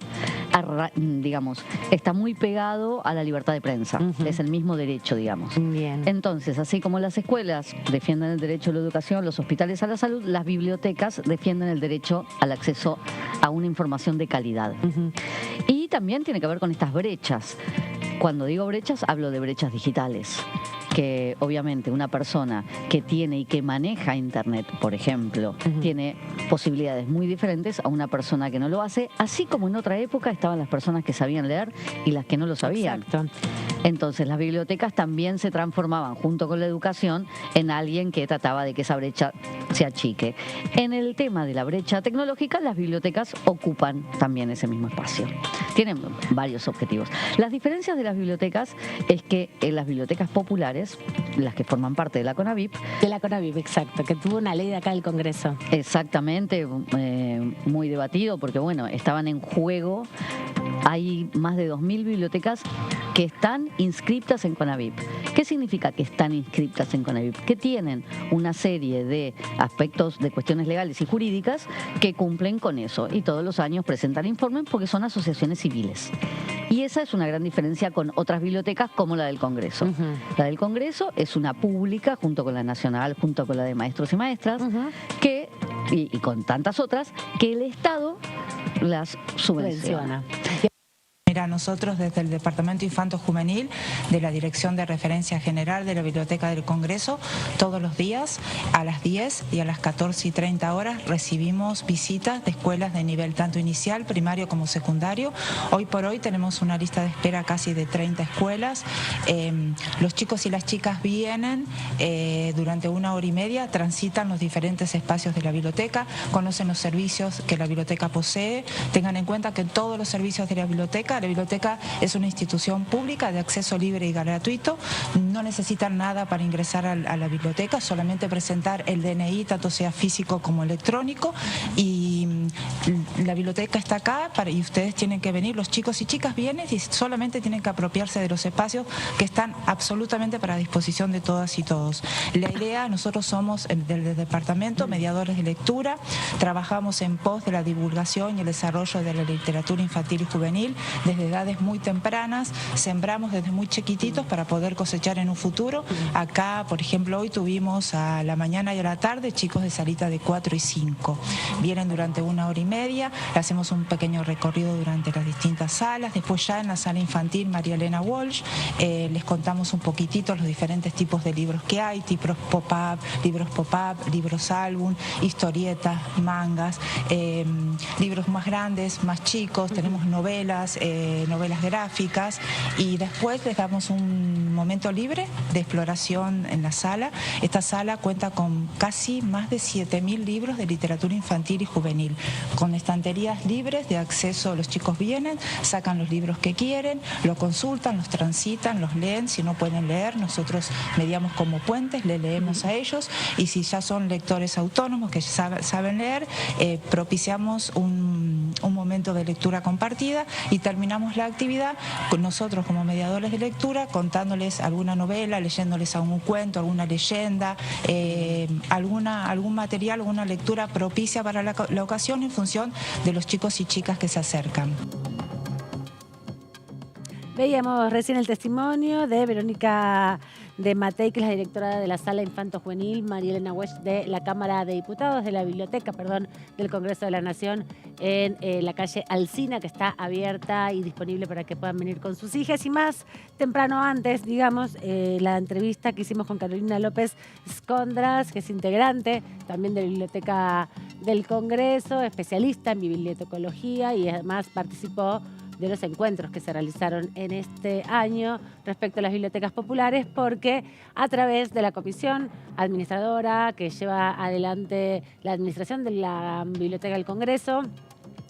está muy pegado a la libertad de prensa. Es el mismo derecho, digamos. Bien. Entonces, así como las escuelas defienden el derecho a la educación, los hospitales a la salud, las bibliotecas defienden el derecho al acceso a una información de calidad. Y también tiene que ver con estas brechas. Cuando digo brechas, hablo de brechas digitales, que obviamente una persona que tiene y que maneja Internet, por ejemplo, tiene posibilidades muy diferentes a una persona que no lo hace, así como en otra época estaban las personas que sabían leer y las que no lo sabían. Exacto. Entonces las bibliotecas también se transformaban junto con la educación en alguien que trataba de que esa brecha se achique. En el tema de la brecha tecnológica, las bibliotecas ocupan también ese mismo espacio. Tienen varios objetivos. Las diferencias de las bibliotecas es que en las bibliotecas populares, las que forman parte de la CONAVIP. De la CONAVIP, exacto, que tuvo una ley de acá del Congreso. Exactamente, muy debatido porque, bueno, estaban en juego hay más de 2.000 bibliotecas que están inscriptas en CONAVIP. ¿Qué significa que están inscriptas en CONAVIP? Que tienen una serie de aspectos de cuestiones legales y jurídicas que cumplen con eso y todos los años presentan informes porque son asociaciones civiles. Y esa es una gran diferencia con otras bibliotecas como la del Congreso. La del Congreso es una pública junto con la nacional, junto con la de maestros y maestras, que y con tantas otras, que el Estado las subvenciona. Mira, nosotros desde el Departamento Infanto Juvenil de la Dirección de Referencia General de la Biblioteca del Congreso, todos los días a las 10 y a las 14:30 horas recibimos visitas de escuelas de nivel tanto inicial, primario como secundario. Hoy por hoy tenemos una lista de espera casi de 30 escuelas. Los chicos y las chicas vienen durante 1 hora y media, transitan los diferentes espacios de la biblioteca, conocen los servicios que la biblioteca posee. Tengan en cuenta que todos los servicios de la biblioteca es una institución pública de acceso libre y gratuito. No necesitan nada para ingresar a la biblioteca, solamente presentar el DNI, tanto sea físico como electrónico. Y la biblioteca está acá y ustedes tienen que venir, los chicos y chicas vienen y solamente tienen que apropiarse de los espacios que están absolutamente para disposición de todas y todos. La idea, nosotros somos del departamento mediadores de lectura, trabajamos en pos de la divulgación y el desarrollo de la literatura infantil y juvenil desde edades muy tempranas, sembramos desde muy chiquititos para poder cosechar en un futuro. Acá, por ejemplo, hoy tuvimos a la mañana y a la tarde chicos de salita de 4 y 5. Vienen durante 1 hora y media, le hacemos un pequeño recorrido durante las distintas salas, después ya en la sala infantil María Elena Walsh, les contamos un poquitito los diferentes tipos de libros que hay, tipos pop-up, libros álbum, historietas, mangas, libros más grandes, más chicos, tenemos novelas gráficas, y después les damos un momento libre de exploración en la sala. Esta sala cuenta con casi más de 7.000 libros de literatura infantil y juvenil, con estanterías libres de acceso. Los chicos vienen, sacan los libros que quieren, lo consultan, los transitan, los leen. Si no pueden leer, nosotros mediamos como puentes, le leemos a ellos, y si ya son lectores autónomos que saben leer, propiciamos un momento de lectura compartida y terminamos la actividad con nosotros como mediadores de lectura, contándoles alguna novela, leyéndoles algún cuento, alguna leyenda, algún material, alguna lectura propicia para la ocasión en función de los chicos y chicas que se acercan. Veíamos recién el testimonio de Verónica de Matei, que es la directora de la Sala Infanto Juvenil, María Elena Walsh de la Cámara de Diputados, de la Biblioteca, del Congreso de la Nación, en la calle Alsina, que está abierta y disponible para que puedan venir con sus hijas. Y más temprano antes, digamos, la entrevista que hicimos con Carolina López Skondras, que es integrante también de la Biblioteca del Congreso, especialista en bibliotecología, y además participó de los encuentros que se realizaron en este año respecto a las bibliotecas populares, porque a través de la comisión administradora que lleva adelante la administración de la Biblioteca del Congreso,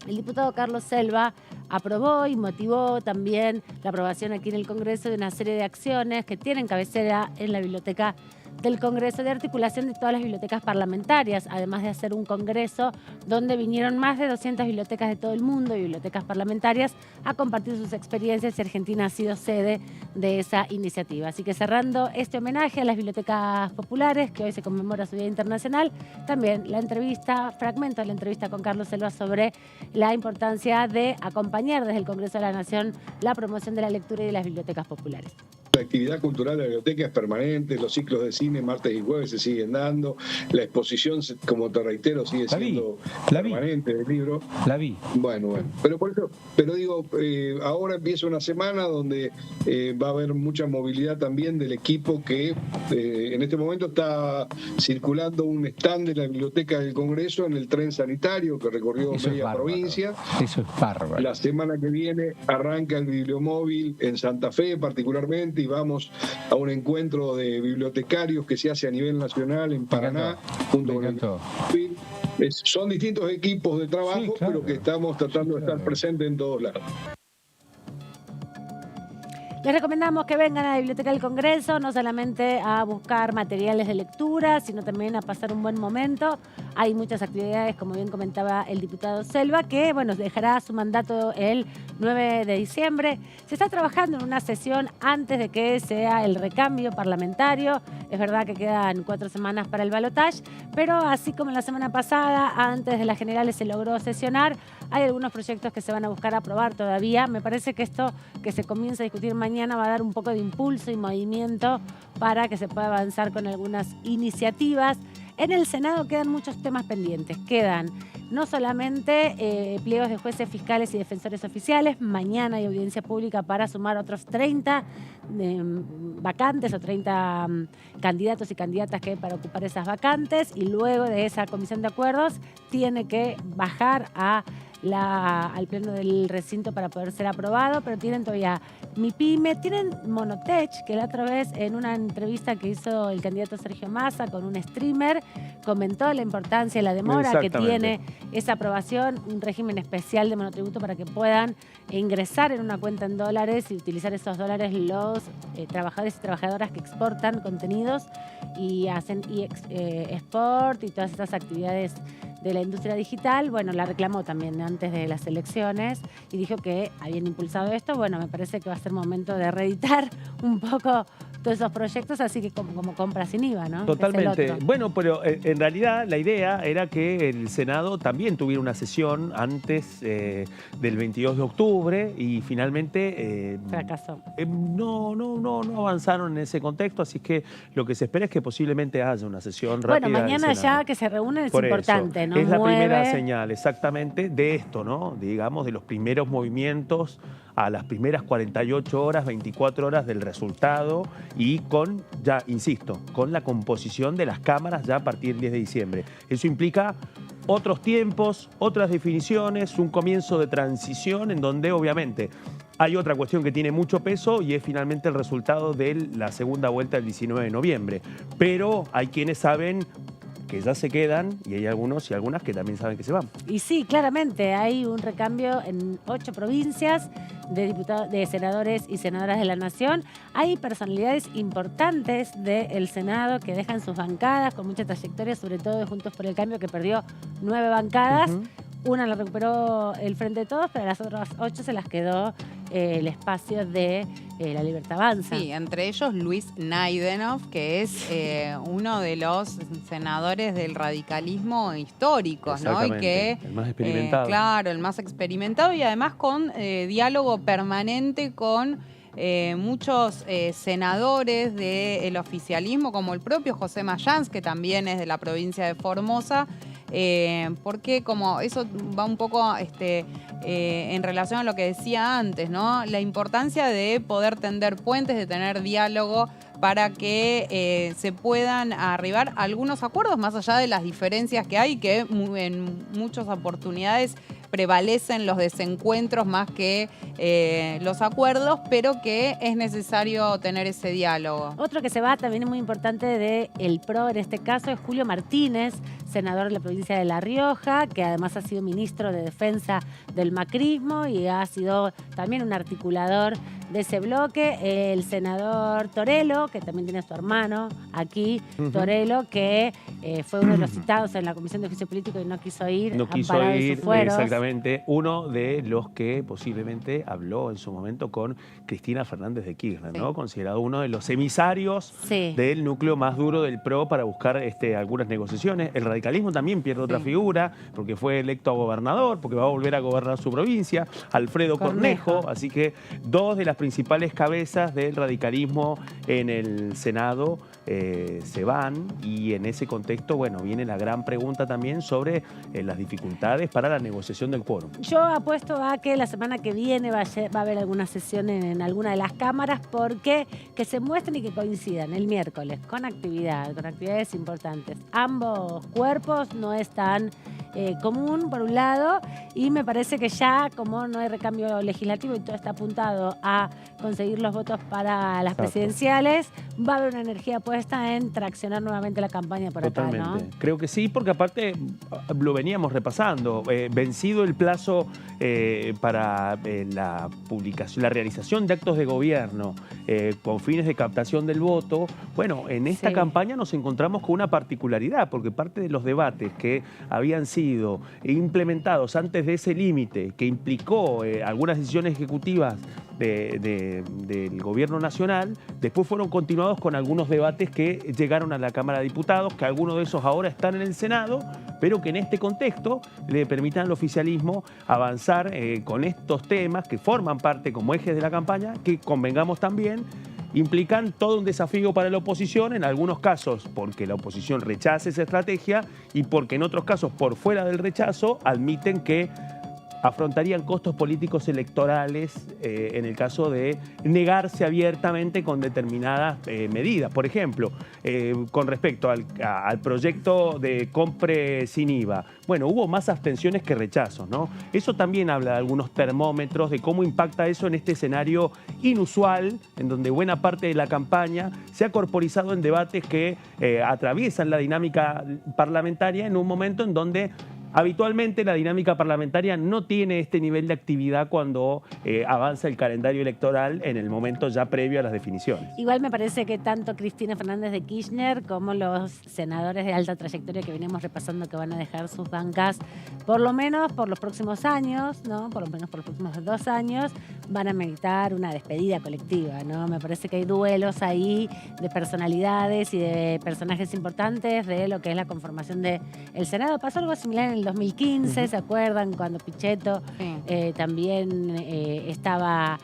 el diputado Carlos Selva aprobó y motivó también la aprobación aquí en el Congreso de una serie de acciones que tienen cabecera en la Biblioteca del Congreso, de articulación de todas las bibliotecas parlamentarias, además de hacer un congreso donde vinieron más de 200 bibliotecas de todo el mundo y bibliotecas parlamentarias a compartir sus experiencias, y Argentina ha sido sede de esa iniciativa. Así que cerrando este homenaje a las bibliotecas populares, que hoy se conmemora su Día Internacional, también la entrevista, fragmentos de la entrevista con Carlos Selva sobre la importancia de acompañar desde el Congreso de la Nación la promoción de la lectura y de las bibliotecas populares. La actividad cultural de la biblioteca es permanente, los ciclos de cine martes y jueves se siguen dando, la exposición, como te reitero, sigue siendo permanente del libro. La vi. Bueno, pero por eso, digo, ahora empieza una semana donde va a haber mucha movilidad también del equipo que en este momento está circulando un stand de la Biblioteca del Congreso en el tren sanitario que recorrió media provincia. Eso es bárbaro. La semana que viene arranca el bibliomóvil en Santa Fe particularmente, y vamos a un encuentro de bibliotecarios que se hace a nivel nacional en Paraná, junto con el... Son distintos equipos de trabajo, sí, claro, pero que estamos tratando de estar presentes en todos lados. Les recomendamos que vengan a la Biblioteca del Congreso, no solamente a buscar materiales de lectura, sino también a pasar un buen momento. Hay muchas actividades, como bien comentaba el diputado Selva, que bueno, dejará su mandato el 9 de diciembre. Se está trabajando en una sesión antes de que sea el recambio parlamentario. Es verdad que quedan 4 semanas para el balotaje, pero así como la semana pasada, antes de las generales se logró sesionar, hay algunos proyectos que se van a buscar aprobar todavía. Me parece que esto que se comienza a discutir mañana va a dar un poco de impulso y movimiento para que se pueda avanzar con algunas iniciativas. En el Senado quedan muchos temas pendientes. Quedan no solamente pliegos de jueces, fiscales y defensores oficiales. Mañana hay audiencia pública para sumar otros 30 vacantes o 30 candidatos y candidatas que hay para ocupar esas vacantes. Y luego de esa comisión de acuerdos tiene que bajar al pleno del recinto para poder ser aprobado, pero tienen todavía MIPYME, tienen Monotech, que la otra vez en una entrevista que hizo el candidato Sergio Massa con un streamer, comentó la importancia y la demora que tiene esa aprobación, un régimen especial de monotributo para que puedan ingresar en una cuenta en dólares y utilizar esos dólares los trabajadores y trabajadoras que exportan contenidos y hacen export y todas estas actividades de la industria digital. Bueno, la reclamó también antes de las elecciones y dijo que habían impulsado esto. Bueno, me parece que va a ser momento de reeditar un poco todos esos proyectos, así que como compra sin IVA, ¿no? Totalmente. Bueno, pero en realidad la idea era que el Senado también tuviera una sesión antes del 22 de octubre y finalmente fracasó. No avanzaron en ese contexto, así que lo que se espera es que posiblemente haya una sesión rápida. Bueno, mañana ya que se reúnen es importante, ¿no? Es la primera señal, exactamente, de esto, ¿no? Digamos, de los primeros movimientos a las primeras 48 horas, 24 horas del resultado y con, ya insisto, con la composición de las cámaras ya a partir del 10 de diciembre. Eso implica otros tiempos, otras definiciones, un comienzo de transición en donde obviamente hay otra cuestión que tiene mucho peso y es finalmente el resultado de la segunda vuelta del 19 de noviembre. Pero hay quienes saben que ya se quedan y hay algunos y algunas que también saben que se van. Y sí, claramente hay un recambio en 8 provincias de senadores y senadoras de la Nación. Hay personalidades importantes del Senado que dejan sus bancadas con mucha trayectoria, sobre todo de Juntos por el Cambio, que perdió 9 bancadas. Una la recuperó el Frente de Todos, pero las otras 8 se las quedó el espacio de La Libertad Avanza. Sí, entre ellos Luis Naidenov, que es uno de los senadores del radicalismo históricos, ¿no? Y que, el más experimentado. Claro, el más experimentado y además con diálogo permanente con muchos senadores del oficialismo, como el propio José Mayans, que también es de la provincia de Formosa, porque como eso va un poco en relación a lo que decía antes, ¿no? La importancia de poder tender puentes, de tener diálogo para que se puedan arribar a algunos acuerdos, más allá de las diferencias que hay, que en muchas oportunidades prevalecen los desencuentros más que los acuerdos, pero que es necesario tener ese diálogo. Otro que se va también es muy importante del PRO, en este caso, es Julio Martínez, senador de la provincia de La Rioja, que además ha sido ministro de Defensa del macrismo y ha sido también un articulador de ese bloque. El senador Torello, que también tiene a su hermano aquí, Torello, que fue uno de los citados en la Comisión de Juicio Político y no quiso ir. No quiso ir, exactamente. Uno de los que posiblemente habló en su momento con Cristina Fernández de Kirchner, ¿no? Considerado uno de los emisarios del núcleo más duro del PRO para buscar algunas negociaciones. El radicalismo también pierde otra figura, porque fue electo a gobernador, porque va a volver a gobernar su provincia, Alfredo Cornejo. Así que 2 de las principales cabezas del radicalismo en el Senado se van, y en ese contexto, bueno, viene la gran pregunta también sobre las dificultades para la negociación del quórum. Yo apuesto a que la semana que viene va a haber alguna sesión en alguna de las cámaras, porque que se muestren y que coincidan el miércoles con actividades importantes. Ambos cuerpos no están común, por un lado, y me parece que ya, como no hay recambio legislativo y todo está apuntado a conseguir los votos para las presidenciales, va a haber una energía puesta en traccionar nuevamente la campaña por Totalmente. acá, ¿no? Creo que sí, porque aparte lo veníamos repasando. Vencido el plazo para la publicación, la realización de actos de gobierno con fines de captación del voto, bueno, en esta campaña nos encontramos con una particularidad, porque parte de los debates que habían sido implementados antes de ese límite, que implicó algunas decisiones ejecutivas del gobierno nacional, después fueron continuados con algunos debates que llegaron a la Cámara de Diputados, que algunos de esos ahora están en el Senado, pero que en este contexto le permitan al oficialismo avanzar con estos temas que forman parte como ejes de la campaña, que convengamos también, implican todo un desafío para la oposición, en algunos casos porque la oposición rechaza esa estrategia y porque en otros casos, por fuera del rechazo, admiten que afrontarían costos políticos electorales en el caso de negarse abiertamente con determinadas medidas. Por ejemplo, con respecto al proyecto de compre sin IVA, bueno, hubo más abstenciones que rechazos, ¿no? Eso también habla de algunos termómetros de cómo impacta eso en este escenario inusual, en donde buena parte de la campaña se ha corporizado en debates que atraviesan la dinámica parlamentaria en un momento en donde habitualmente la dinámica parlamentaria no tiene este nivel de actividad cuando avanza el calendario electoral en el momento ya previo a las definiciones. Igual me parece que tanto Cristina Fernández de Kirchner como los senadores de alta trayectoria que venimos repasando que van a dejar sus bancas, por lo menos por los próximos años, ¿no? Por lo menos por los próximos 2 años, van a meditar una despedida colectiva, ¿no? Me parece que hay duelos ahí de personalidades y de personajes importantes de lo que es la conformación del Senado. Pasó algo similar en el 2015, ¿se acuerdan? Cuando Pichetto también estaba...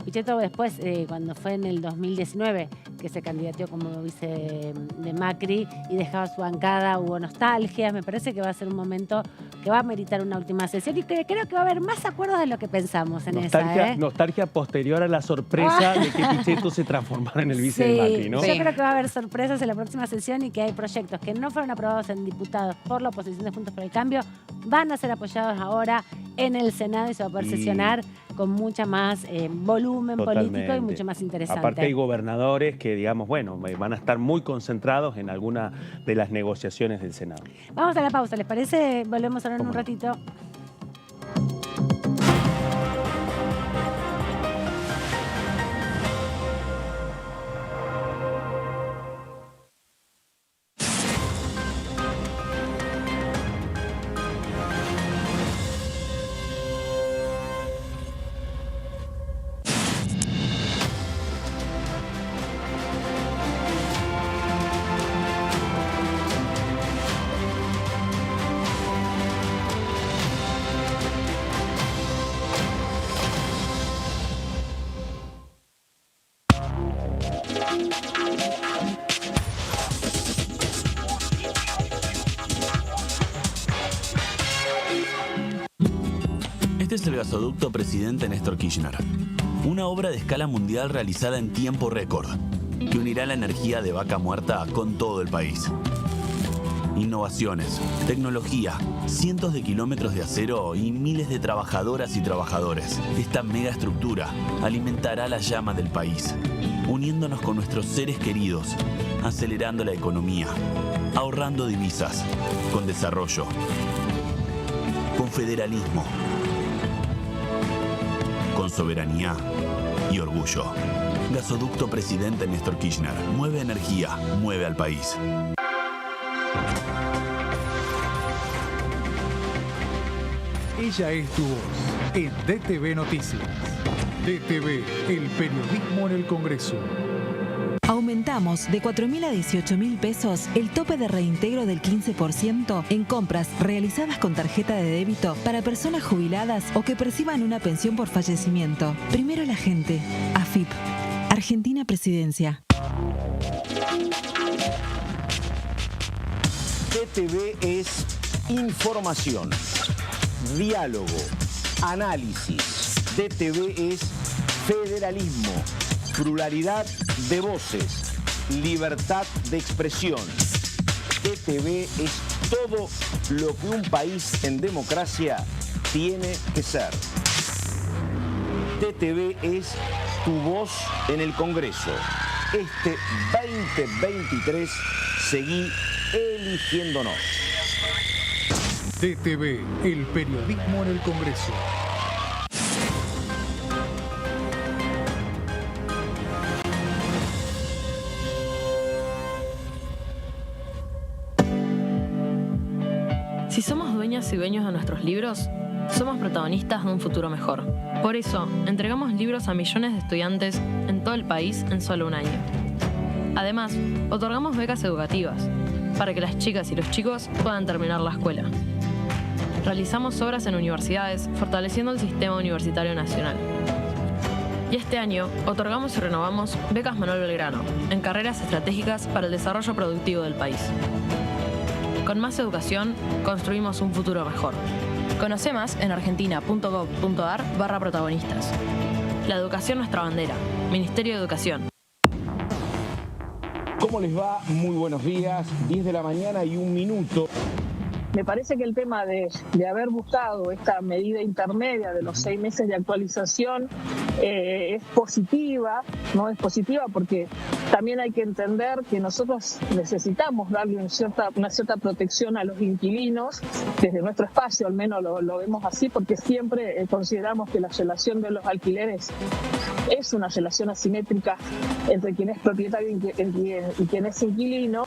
Pichetto después, cuando fue en el 2019, que se candidateó como vice de Macri y dejaba su bancada, hubo nostalgia. Me parece que va a ser un momento que va a meritar una última sesión y que creo que va a haber más acuerdos de lo que pensamos en esa. Nostalgia posterior a la sorpresa de que Pichetto se transformara en el vice de Macri, ¿no? Yo creo que va a haber sorpresas en la próxima sesión y que hay proyectos que no fueron aprobados en diputados por la oposición de Juntos por el Cambio, van a ser apoyados ahora en el Senado y se va a poder sesionar con mucha más volumen político y mucho más interesante. Aparte hay gobernadores que, digamos, bueno, van a estar muy concentrados en alguna de las negociaciones del Senado. Vamos a la pausa, ¿les parece? Volvemos ahora en un ratito. Este es el gasoducto Presidente Néstor Kirchner, una obra de escala mundial realizada en tiempo récord, que unirá la energía de Vaca Muerta con todo el país. Innovaciones, tecnología, cientos de kilómetros de acero y miles de trabajadoras y trabajadores. Esta megaestructura alimentará la llama del país, uniéndonos con nuestros seres queridos, acelerando la economía, ahorrando divisas, con desarrollo, con federalismo, con soberanía y orgullo. Gasoducto Presidente Néstor Kirchner. Mueve energía, mueve al país. Ella es tu voz en DTV Noticias. DTV, el periodismo en el Congreso. Aumentamos de 4.000 a 18.000 pesos el tope de reintegro del 15% en compras realizadas con tarjeta de débito para personas jubiladas o que perciban una pensión por fallecimiento. Primero la gente. AFIP. Argentina Presidencia. DTV es información, diálogo, análisis. DTV es federalismo, pluralidad de voces, libertad de expresión. DTV es todo lo que un país en democracia tiene que ser. DTV es tu voz en el Congreso. Este 2023 seguí eligiéndonos. DTV, el periodismo en el Congreso. Si somos dueñas y dueños de nuestros libros, somos protagonistas de un futuro mejor. Por eso, entregamos libros a millones de estudiantes en todo el país en solo un año. Además, otorgamos becas educativas para que las chicas y los chicos puedan terminar la escuela. Realizamos obras en universidades, fortaleciendo el sistema universitario nacional. Y este año, otorgamos y renovamos becas Manuel Belgrano en carreras estratégicas para el desarrollo productivo del país. Con más educación, construimos un futuro mejor. Conoce más en argentina.gov.ar/protagonistas. La educación nuestra bandera. Ministerio de Educación. ¿Cómo les va? Muy buenos días. 10 de la mañana y 1 minuto. Me parece que el tema de haber buscado esta medida intermedia de los 6 meses de actualización es positiva, ¿no? Es positiva porque también hay que entender que nosotros necesitamos darle una cierta protección a los inquilinos, desde nuestro espacio al menos lo vemos así, porque siempre consideramos que la relación de los alquileres es una relación asimétrica entre quien es propietario y quien es inquilino.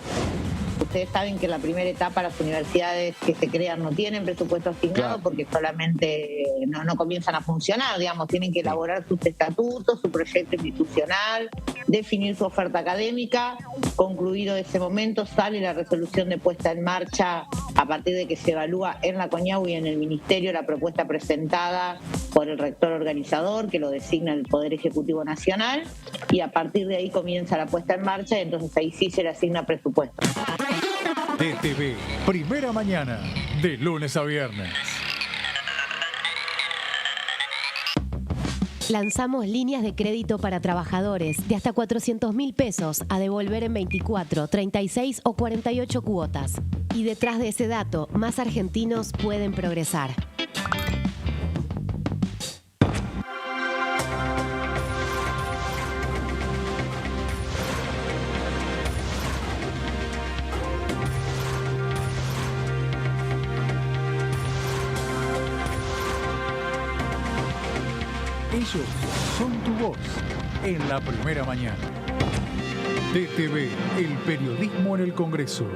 Ustedes saben que en la primera etapa las universidades que se crean no tienen presupuesto asignado porque solamente no comienzan a funcionar, digamos, tienen que elaborar sus estatutos, su proyecto institucional, definir su oferta académica. Concluido ese momento sale la resolución de puesta en marcha a partir de que se evalúa en la CONIAU y en el Ministerio la propuesta presentada por el rector organizador, que lo designa el Poder Ejecutivo Nacional, y a partir de ahí comienza la puesta en marcha y entonces ahí sí se le asigna presupuesto. DTV, primera mañana, de lunes a viernes. Lanzamos líneas de crédito para trabajadores de hasta 400.000 pesos a devolver en 24, 36 o 48 cuotas. Y detrás de ese dato, más argentinos pueden progresar. Ellos son tu voz en la primera mañana. DTV, el periodismo en el Congreso.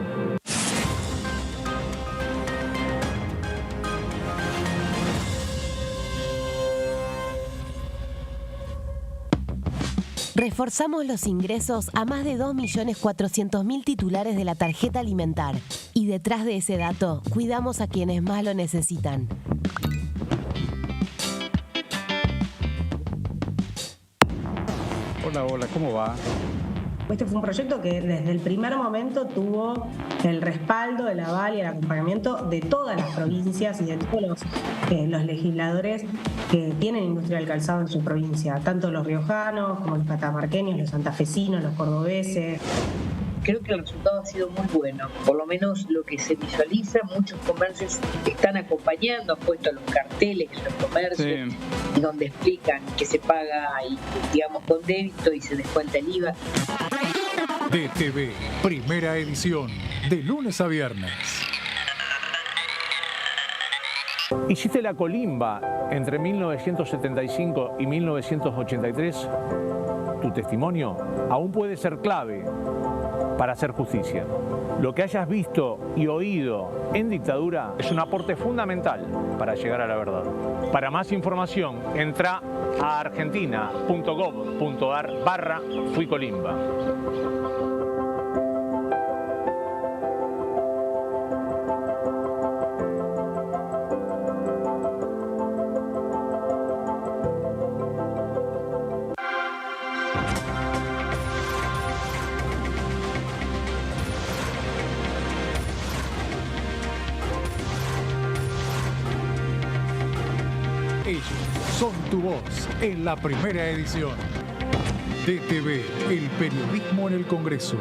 Reforzamos los ingresos a más de 2.400.000 titulares de la tarjeta alimentar. Y detrás de ese dato, cuidamos a quienes más lo necesitan. Hola, ¿cómo va? Este fue un proyecto que desde el primer momento tuvo el respaldo, el aval y el acompañamiento de todas las provincias y de todos los legisladores que tienen industria del calzado en su provincia, tanto los riojanos como los catamarqueños, los santafesinos, los cordobeses. Creo que el resultado ha sido muy bueno, por lo menos lo que se visualiza, muchos comercios están acompañando, han puesto los carteles en los comercios, sí, donde explican que se paga, digamos, con débito y se descuenta el IVA. DTV, primera edición, de lunes a viernes. Hiciste la colimba entre 1975 y 1983. Tu testimonio aún puede ser clave para hacer justicia. Lo que hayas visto y oído en dictadura es un aporte fundamental para llegar a la verdad. Para más información, entra a argentina.gov.ar/fuicolimba. Ellos son tu voz en la primera edición. DTV, el periodismo en el Congreso.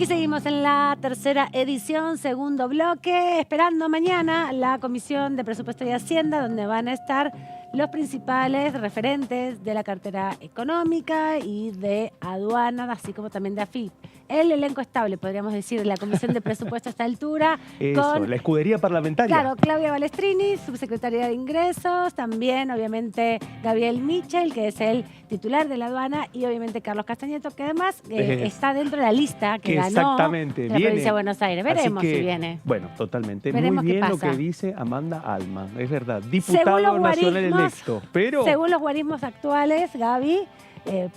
Aquí seguimos en la tercera edición, segundo bloque, esperando mañana la Comisión de Presupuesto y Hacienda, donde van a estar los principales referentes de la cartera económica y de aduanas, así como también de AFIP. El elenco estable, podríamos decir, de la Comisión de Presupuesto a esta altura. Eso, con, la escudería parlamentaria. claro, Claudia Balestrini, subsecretaria de Ingresos, también, obviamente, Gabriel Michel, que es el titular de la aduana, y obviamente Carlos Castañeto, que además está dentro de la lista que ganó exactamente, de la viene. provincia de Buenos Aires. Veremos si viene. Bueno, totalmente. Veremos Muy bien qué lo pasa. que dice Amanda Alma, es verdad. Diputado nacional electo. Pero según los guarismos actuales, Gaby,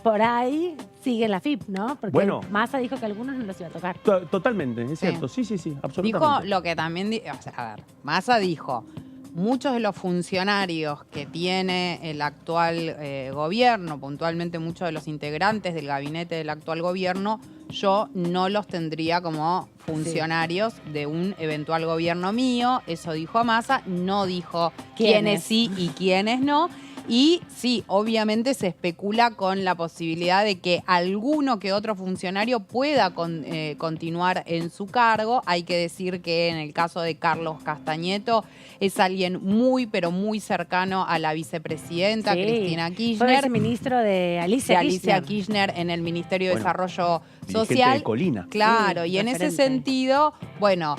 por ahí sigue la FIP, ¿no? Porque bueno, Massa dijo que algunos no los iba a tocar. Totalmente, es cierto. Sí, absolutamente. Dijo lo que también... O sea, a ver, Massa dijo... Muchos de los funcionarios que tiene el actual gobierno, puntualmente muchos de los integrantes del gabinete del actual gobierno, yo no los tendría como funcionarios de un eventual gobierno mío. Eso dijo Massa, no dijo quiénes sí y quiénes no. Y sí, obviamente se especula con la posibilidad de que alguno que otro funcionario pueda continuar en su cargo. Hay que decir que en el caso de Carlos Castañeto es alguien muy, pero muy cercano a la vicepresidenta, Cristina Kirchner. Fue viceministro de Alicia Kirchner en el Ministerio de Bueno, Desarrollo dirigente Social. de Colina. Claro, Sí, y en ese referente. sentido, bueno,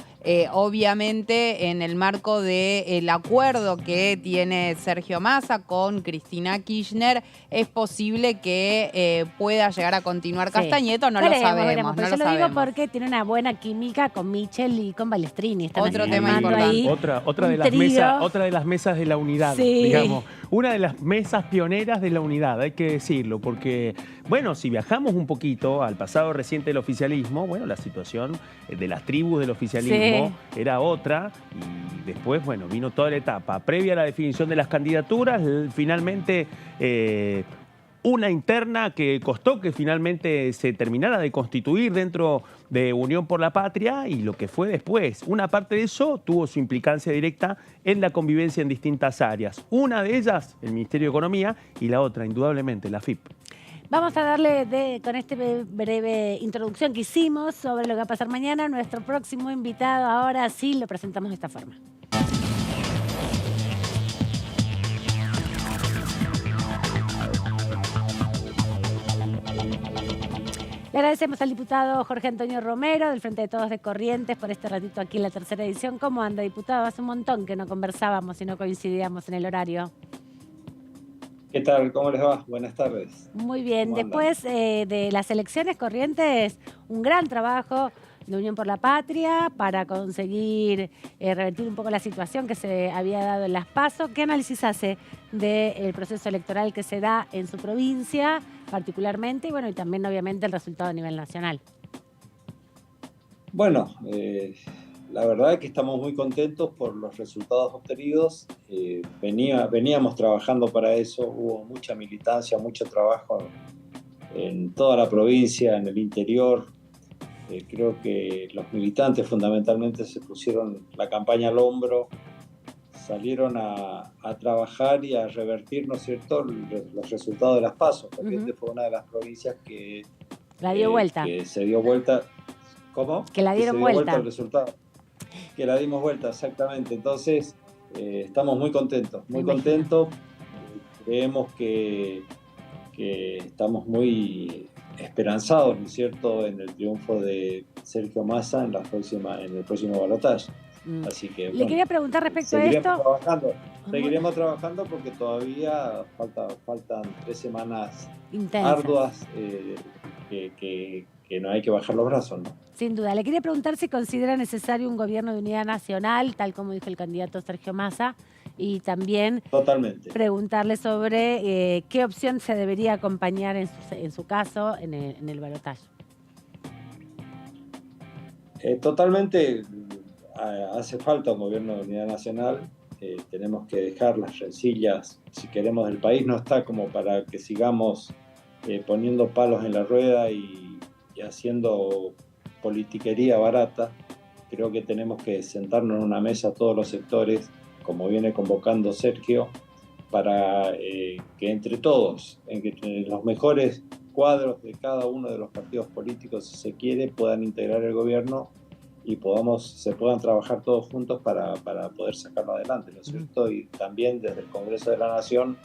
obviamente en el marco del acuerdo que tiene Sergio Massa con Cristina Kirchner, es posible que pueda llegar a continuar Castañeto, no lo sabemos. Pero yo lo digo porque tiene una buena química con Michel y con Balestrini. Están Otro tema armando importante. ahí Otra de un las trío. mesas, otra de las mesas de la unidad, Sí. digamos. Una de las mesas pioneras de la unidad, hay que decirlo, porque, bueno, si viajamos un poquito al pasado reciente del oficialismo, bueno, la situación de las tribus del oficialismo era otra, y después, bueno, vino toda la etapa previa a la definición de las candidaturas, finalmente una interna que costó que finalmente se terminara de constituir dentro de Unión por la Patria, y lo que fue después. Una parte de eso tuvo su implicancia directa en la convivencia en distintas áreas. Una de ellas, el Ministerio de Economía, y la otra, indudablemente, la FIP. Vamos a darle con esta breve introducción que hicimos sobre lo que va a pasar mañana. Nuestro próximo invitado, ahora sí lo presentamos de esta forma. Le agradecemos al diputado Jorge Antonio Romero, del Frente de Todos de Corrientes, por este ratito aquí en la tercera edición. ¿Cómo anda, diputado? Hace un montón que no conversábamos y no coincidíamos en el horario. ¿Qué tal? ¿Cómo les va? Buenas tardes. Muy bien. ¿Cómo andan? Después de las elecciones, Corrientes, un gran trabajo de Unión por la Patria para conseguir revertir un poco la situación que se había dado en las PASO. ¿Qué análisis hace del proceso electoral que se da en su provincia particularmente? Y bueno, y también obviamente el resultado a nivel nacional. Bueno, la verdad es que estamos muy contentos por los resultados obtenidos. Veníamos trabajando para eso, hubo mucha militancia, mucho trabajo en toda la provincia, en el interior. Creo que los militantes fundamentalmente se pusieron la campaña al hombro, salieron a trabajar y a revertir, ¿no es cierto?, los resultados de las PASO. Corrientes fue una de las provincias que La dio vuelta. Que se dio vuelta. ¿Cómo? Que la dieron se dio vuelta. el resultado. Que la dimos vuelta, exactamente. Entonces, estamos muy contentos, muy contentos. Creemos que estamos muy esperanzados, ¿no es cierto?, en el triunfo de Sergio Massa en el próximo balotaje. Así que, Le quería preguntar respecto a seguiremos esto. Seguiremos trabajando porque todavía faltan 3 semanas Intensas. arduas que no hay que bajar los brazos, ¿no? Sin duda. Le quería preguntar si considera necesario un gobierno de unidad nacional, tal como dijo el candidato Sergio Massa, y también Totalmente. preguntarle sobre qué opción se debería acompañar en su caso en el balotaje. Totalmente hace falta un gobierno de unidad nacional. Tenemos que dejar las rencillas, si queremos, del país. No está como para que sigamos poniendo palos en la rueda y haciendo politiquería barata. Creo que tenemos que sentarnos en una mesa todos los sectores, como viene convocando Sergio, para que entre todos, entre los mejores cuadros de cada uno de los partidos políticos, si se quiere, puedan integrar el gobierno y se puedan trabajar todos juntos para poder sacarlo adelante, ¿no es cierto? Y también desde el Congreso de la Nación,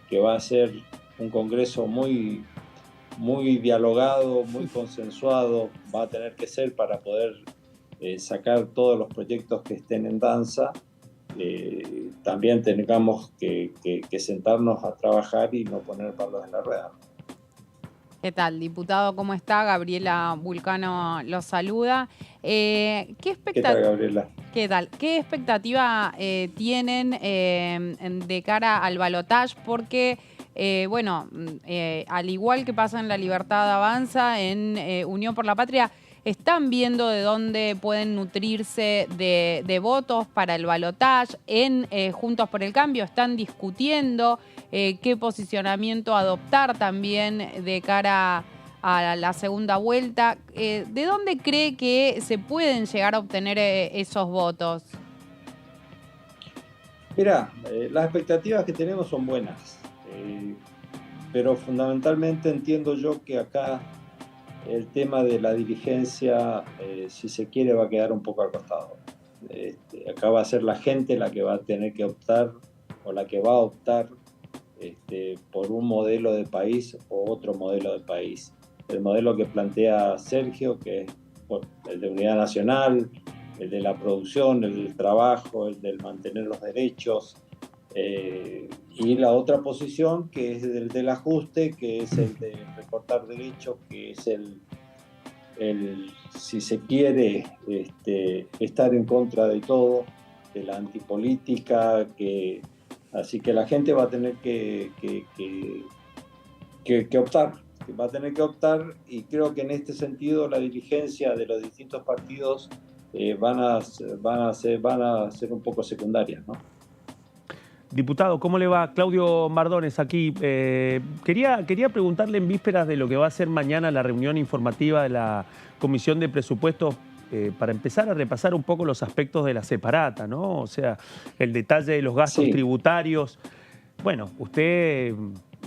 que va a ser un Congreso muy dialogado, muy consensuado, va a tener que ser para poder sacar todos los proyectos que estén en danza. También tengamos que sentarnos a trabajar y no poner palos en la rueda. ¿Qué tal, diputado? ¿Cómo está? Gabriela Vulcano lo saluda. ¿Qué tal, Gabriela? ¿Qué tal? ¿Qué expectativa tienen de cara al balotaje? Porque, al igual que pasa en La Libertad Avanza, en Unión por la Patria, están viendo de dónde pueden nutrirse de votos para el balotaje. En Juntos por el Cambio están discutiendo qué posicionamiento adoptar también de cara a la segunda vuelta. ¿De dónde cree que se pueden llegar a obtener esos votos? Mirá, las expectativas que tenemos son buenas, pero fundamentalmente entiendo yo que acá el tema de la dirigencia, si se quiere, va a quedar un poco al costado. Acá va a ser la gente la que va a tener que optar, o la que va a optar por un modelo de país o otro modelo de país. El modelo que plantea Sergio, que es el de unidad nacional, el de la producción, el del trabajo, el del mantener los derechos, y la otra posición, que es el del ajuste, que es el de recortar derechos, que es el si se quiere, estar en contra de todo, de la antipolítica, así que la gente va a tener que optar, va a tener que optar, y creo que en este sentido la dirigencia de los distintos partidos van a ser un poco secundarias, ¿no? Diputado, ¿cómo le va? Claudio Mardones aquí. Quería preguntarle en vísperas de lo que va a ser mañana la reunión informativa de la Comisión de Presupuestos, para empezar a repasar un poco los aspectos de la separata, ¿no? O sea, el detalle de los gastos tributarios. Bueno, usted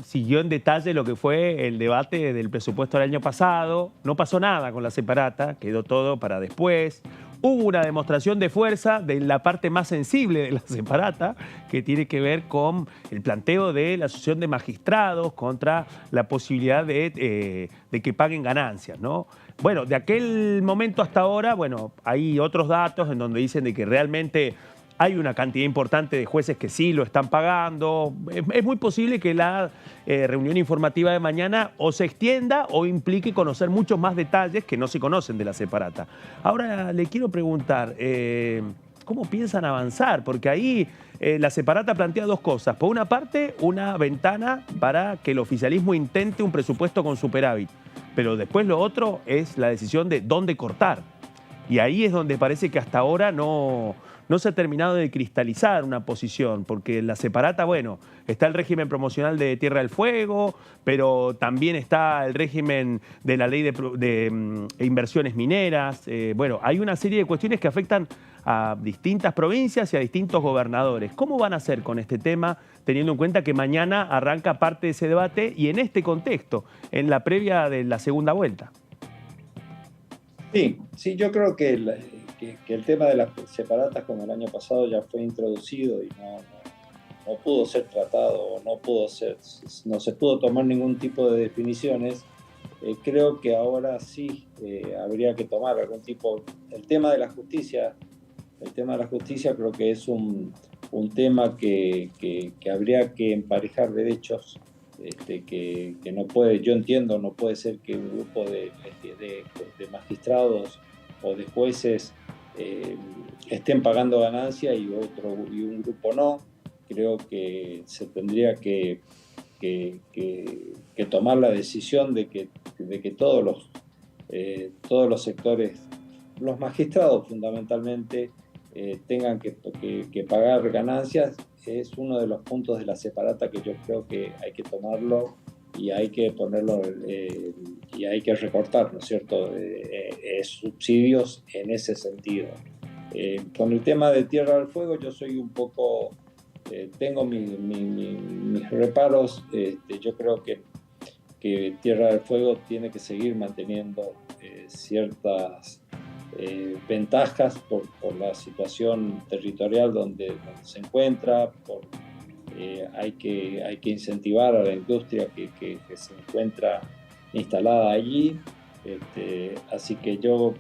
siguió en detalle lo que fue el debate del presupuesto del año pasado. No pasó nada con la separata, quedó todo para después. Hubo una demostración de fuerza de la parte más sensible de la separata, que tiene que ver con el planteo de la asociación de magistrados contra la posibilidad de que paguen ganancias, ¿no? Bueno, de aquel momento hasta ahora, bueno, hay otros datos en donde dicen de que realmente hay una cantidad importante de jueces que sí lo están pagando. Es muy posible que la reunión informativa de mañana o se extienda o implique conocer muchos más detalles que no se conocen de la separata. Ahora le quiero preguntar, ¿cómo piensan avanzar? Porque ahí la separata plantea dos cosas. Por una parte, una ventana para que el oficialismo intente un presupuesto con superávit. Pero después lo otro es la decisión de dónde cortar. Y ahí es donde parece que hasta ahora no se ha terminado de cristalizar una posición, porque en la separata, bueno, está el régimen promocional de Tierra del Fuego, pero también está el régimen de la ley de inversiones mineras. Bueno, hay una serie de cuestiones que afectan a distintas provincias y a distintos gobernadores. ¿Cómo van a hacer con este tema, teniendo en cuenta que mañana arranca parte de ese debate y en este contexto, en la previa de la segunda vuelta? Sí, yo creo que el tema de las separatas, como el año pasado, ya fue introducido y no pudo ser tratado, no se pudo tomar ningún tipo de definiciones. Creo que ahora sí habría que tomar algún tipo. El tema de la justicia creo que es un tema que habría que emparejar derechos, que no puede, yo entiendo, no puede ser que un grupo de magistrados o de jueces estén pagando ganancia y un grupo no. Creo que se tendría que tomar la decisión de que todos los sectores, los magistrados fundamentalmente, tengan que pagar ganancias. Es uno de los puntos de la separata que yo creo que hay que tomarlo y hay que ponerlo y hay que recortar, ¿no es cierto?, subsidios en ese sentido. Con el tema de Tierra del Fuego yo soy un poco, tengo mis reparos. Yo creo que que Tierra del Fuego tiene que seguir manteniendo ciertas ventajas por la situación territorial donde se encuentra, hay que incentivar a la industria que se encuentra instalada allí, así que yo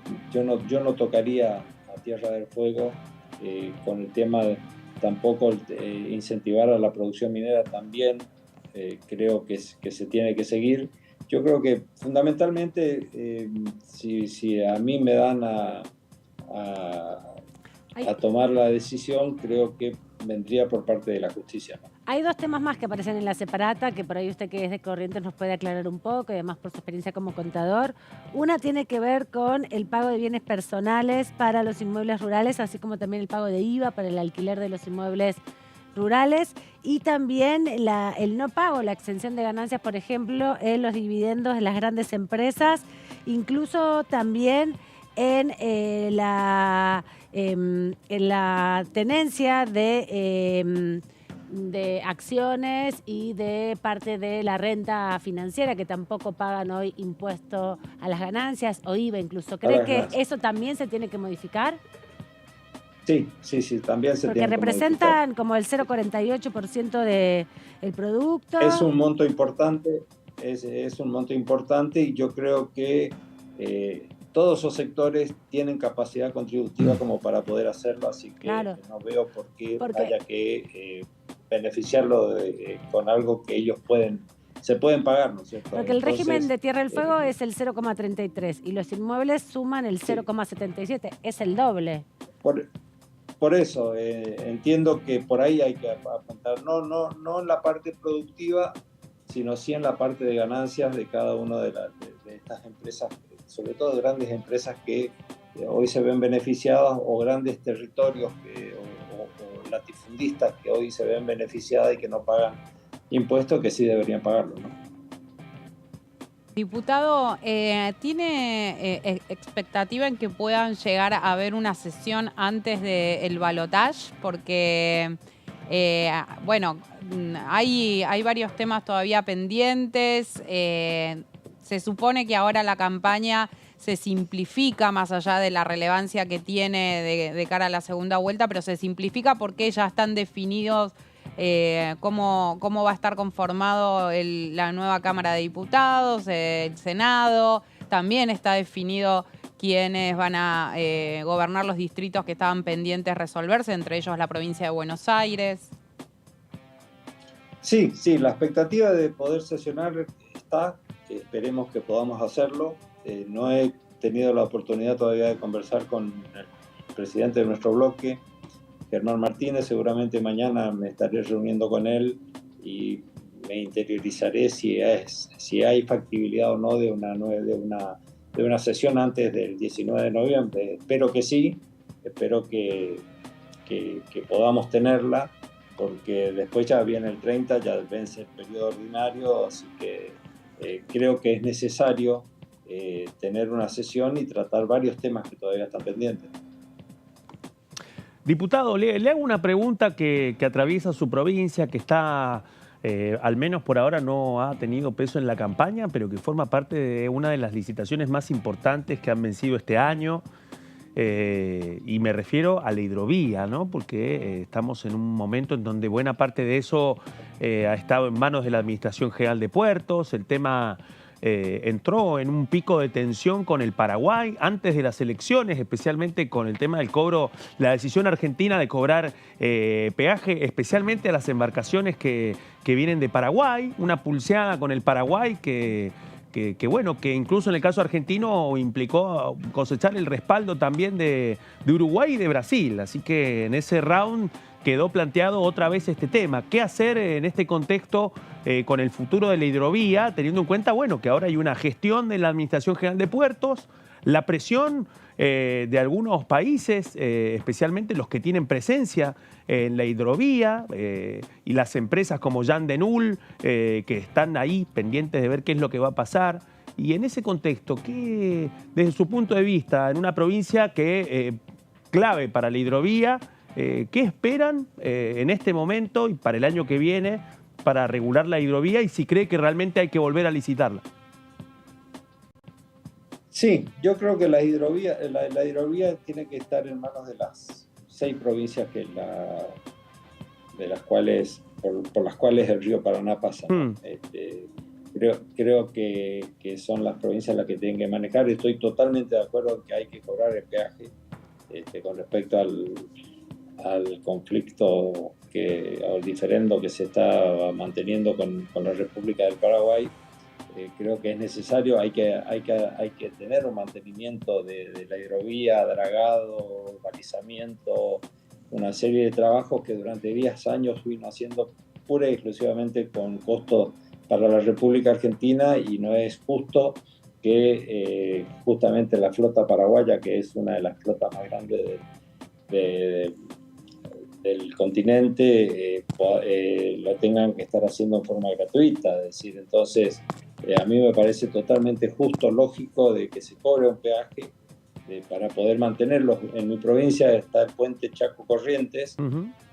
no tocaría a Tierra del Fuego con el tema de tampoco incentivar a la producción minera también. Creo que se tiene que seguir. Yo creo que fundamentalmente si a mí me dan a tomar la decisión, creo que vendría por parte de la justicia, ¿no? Hay dos temas más que aparecen en la separata, que por ahí usted que es de Corrientes nos puede aclarar un poco, y además por su experiencia como contador. Una tiene que ver con el pago de bienes personales para los inmuebles rurales, así como también el pago de IVA para el alquiler de los inmuebles rurales, y también el no pago, la exención de ganancias, por ejemplo, en los dividendos de las grandes empresas, incluso también en la tenencia de acciones y de parte de la renta financiera, que tampoco pagan hoy impuesto a las ganancias o IVA incluso. ¿Cree que eso también se tiene que modificar? Sí, también se tiene que modificar. Porque representan como el 0,48% del producto. Es un monto importante, es un monto importante, y yo creo que todos esos sectores tienen capacidad contributiva como para poder hacerlo, así que claro, no veo por qué haya que beneficiarlo con algo que ellos se pueden pagar, ¿no es cierto? Porque el régimen de Tierra del Fuego es el 0,33 y los inmuebles suman el 0,77, es el doble. Por eso entiendo que por ahí hay que apuntar, no en la parte productiva, sino sí en la parte de ganancias de cada una de estas empresas, sobre todo grandes empresas que hoy se ven beneficiadas, o grandes territorios o latifundistas que hoy se ven beneficiadas y que no pagan impuestos, que sí deberían pagarlo, ¿no? Diputado, ¿tiene expectativa en que puedan llegar a haber una sesión antes del balotaje? Porque, bueno, hay varios temas todavía pendientes. Se supone que ahora la campaña se simplifica, más allá de la relevancia que tiene de cara a la segunda vuelta, pero se simplifica porque ya están definidos cómo va a estar conformado la nueva Cámara de Diputados, el Senado. También está definido quiénes van a gobernar los distritos que estaban pendientes resolverse, entre ellos la provincia de Buenos Aires. Sí, la expectativa de poder sesionar está. Esperemos que podamos hacerlo. No he tenido la oportunidad todavía de conversar con el presidente de nuestro bloque, Germán Martínez. Seguramente mañana me estaré reuniendo con él y me interiorizaré si hay factibilidad o no de una sesión antes del 19 de noviembre. Espero que sí, espero que podamos tenerla, porque después ya viene el 30, ya vence el periodo ordinario, así que creo que es necesario tener una sesión y tratar varios temas que todavía están pendientes. Diputado, le hago una pregunta que atraviesa su provincia, que está, al menos por ahora, no ha tenido peso en la campaña, pero que forma parte de una de las licitaciones más importantes que han vencido este año. Y me refiero a la hidrovía, ¿no? Porque estamos en un momento en donde buena parte de eso ha estado en manos de la Administración General de Puertos. El tema entró en un pico de tensión con el Paraguay antes de las elecciones, especialmente con el tema del cobro, la decisión argentina de cobrar peaje, especialmente a las embarcaciones que vienen de Paraguay, una pulseada con el Paraguay que incluso en el caso argentino implicó cosechar el respaldo también de Uruguay y de Brasil. Así que en ese round quedó planteado otra vez este tema. ¿Qué hacer en este contexto con el futuro de la hidrovía, teniendo en cuenta que ahora hay una gestión de la Administración General de Puertos, la presión de algunos países, especialmente los que tienen presencia en la hidrovía, y las empresas como Jan de Null, que están ahí pendientes de ver qué es lo que va a pasar? Y en ese contexto, ¿qué, desde su punto de vista, en una provincia que clave para la hidrovía, qué esperan en este momento y para el año que viene para regular la hidrovía y si cree que realmente hay que volver a licitarla. Sí, yo creo que la hidrovía tiene que estar en manos de las 6 provincias por las cuales el río Paraná pasa, ¿no? Creo que son las provincias las que tienen que manejar. Estoy totalmente de acuerdo en que hay que cobrar el peaje con respecto al conflicto o al diferendo que se está manteniendo con la República del Paraguay. Creo que es necesario, hay que tener un mantenimiento de la hidrovía, dragado, balizamiento, una serie de trabajos que durante 10 años vino haciendo pura y exclusivamente con costo para la República Argentina, y no es justo que justamente la flota paraguaya, que es una de las flotas más grandes del continente, lo tengan que estar haciendo en forma gratuita. Es decir, entonces a mí me parece totalmente justo, lógico, de que se cobre un peaje para poder mantenerlos. En mi provincia está el puente Chaco Corrientes,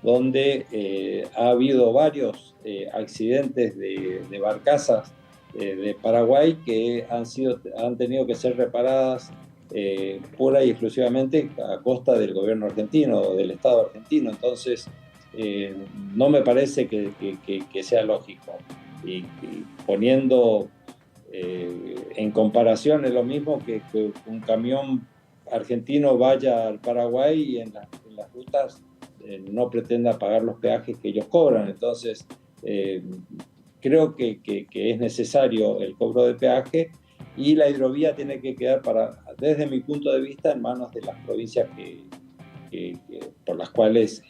donde ha habido varios accidentes de barcazas de Paraguay que han tenido que ser reparadas pura y exclusivamente a costa del gobierno argentino, del Estado argentino. Entonces, no me parece que sea lógico. Y poniendo en comparación, es lo mismo que un camión argentino vaya al Paraguay y en las rutas no pretenda pagar los peajes que ellos cobran. Entonces, creo que es necesario el cobro de peaje, y la hidrovía tiene que quedar, desde mi punto de vista, en manos de las provincias por las cuales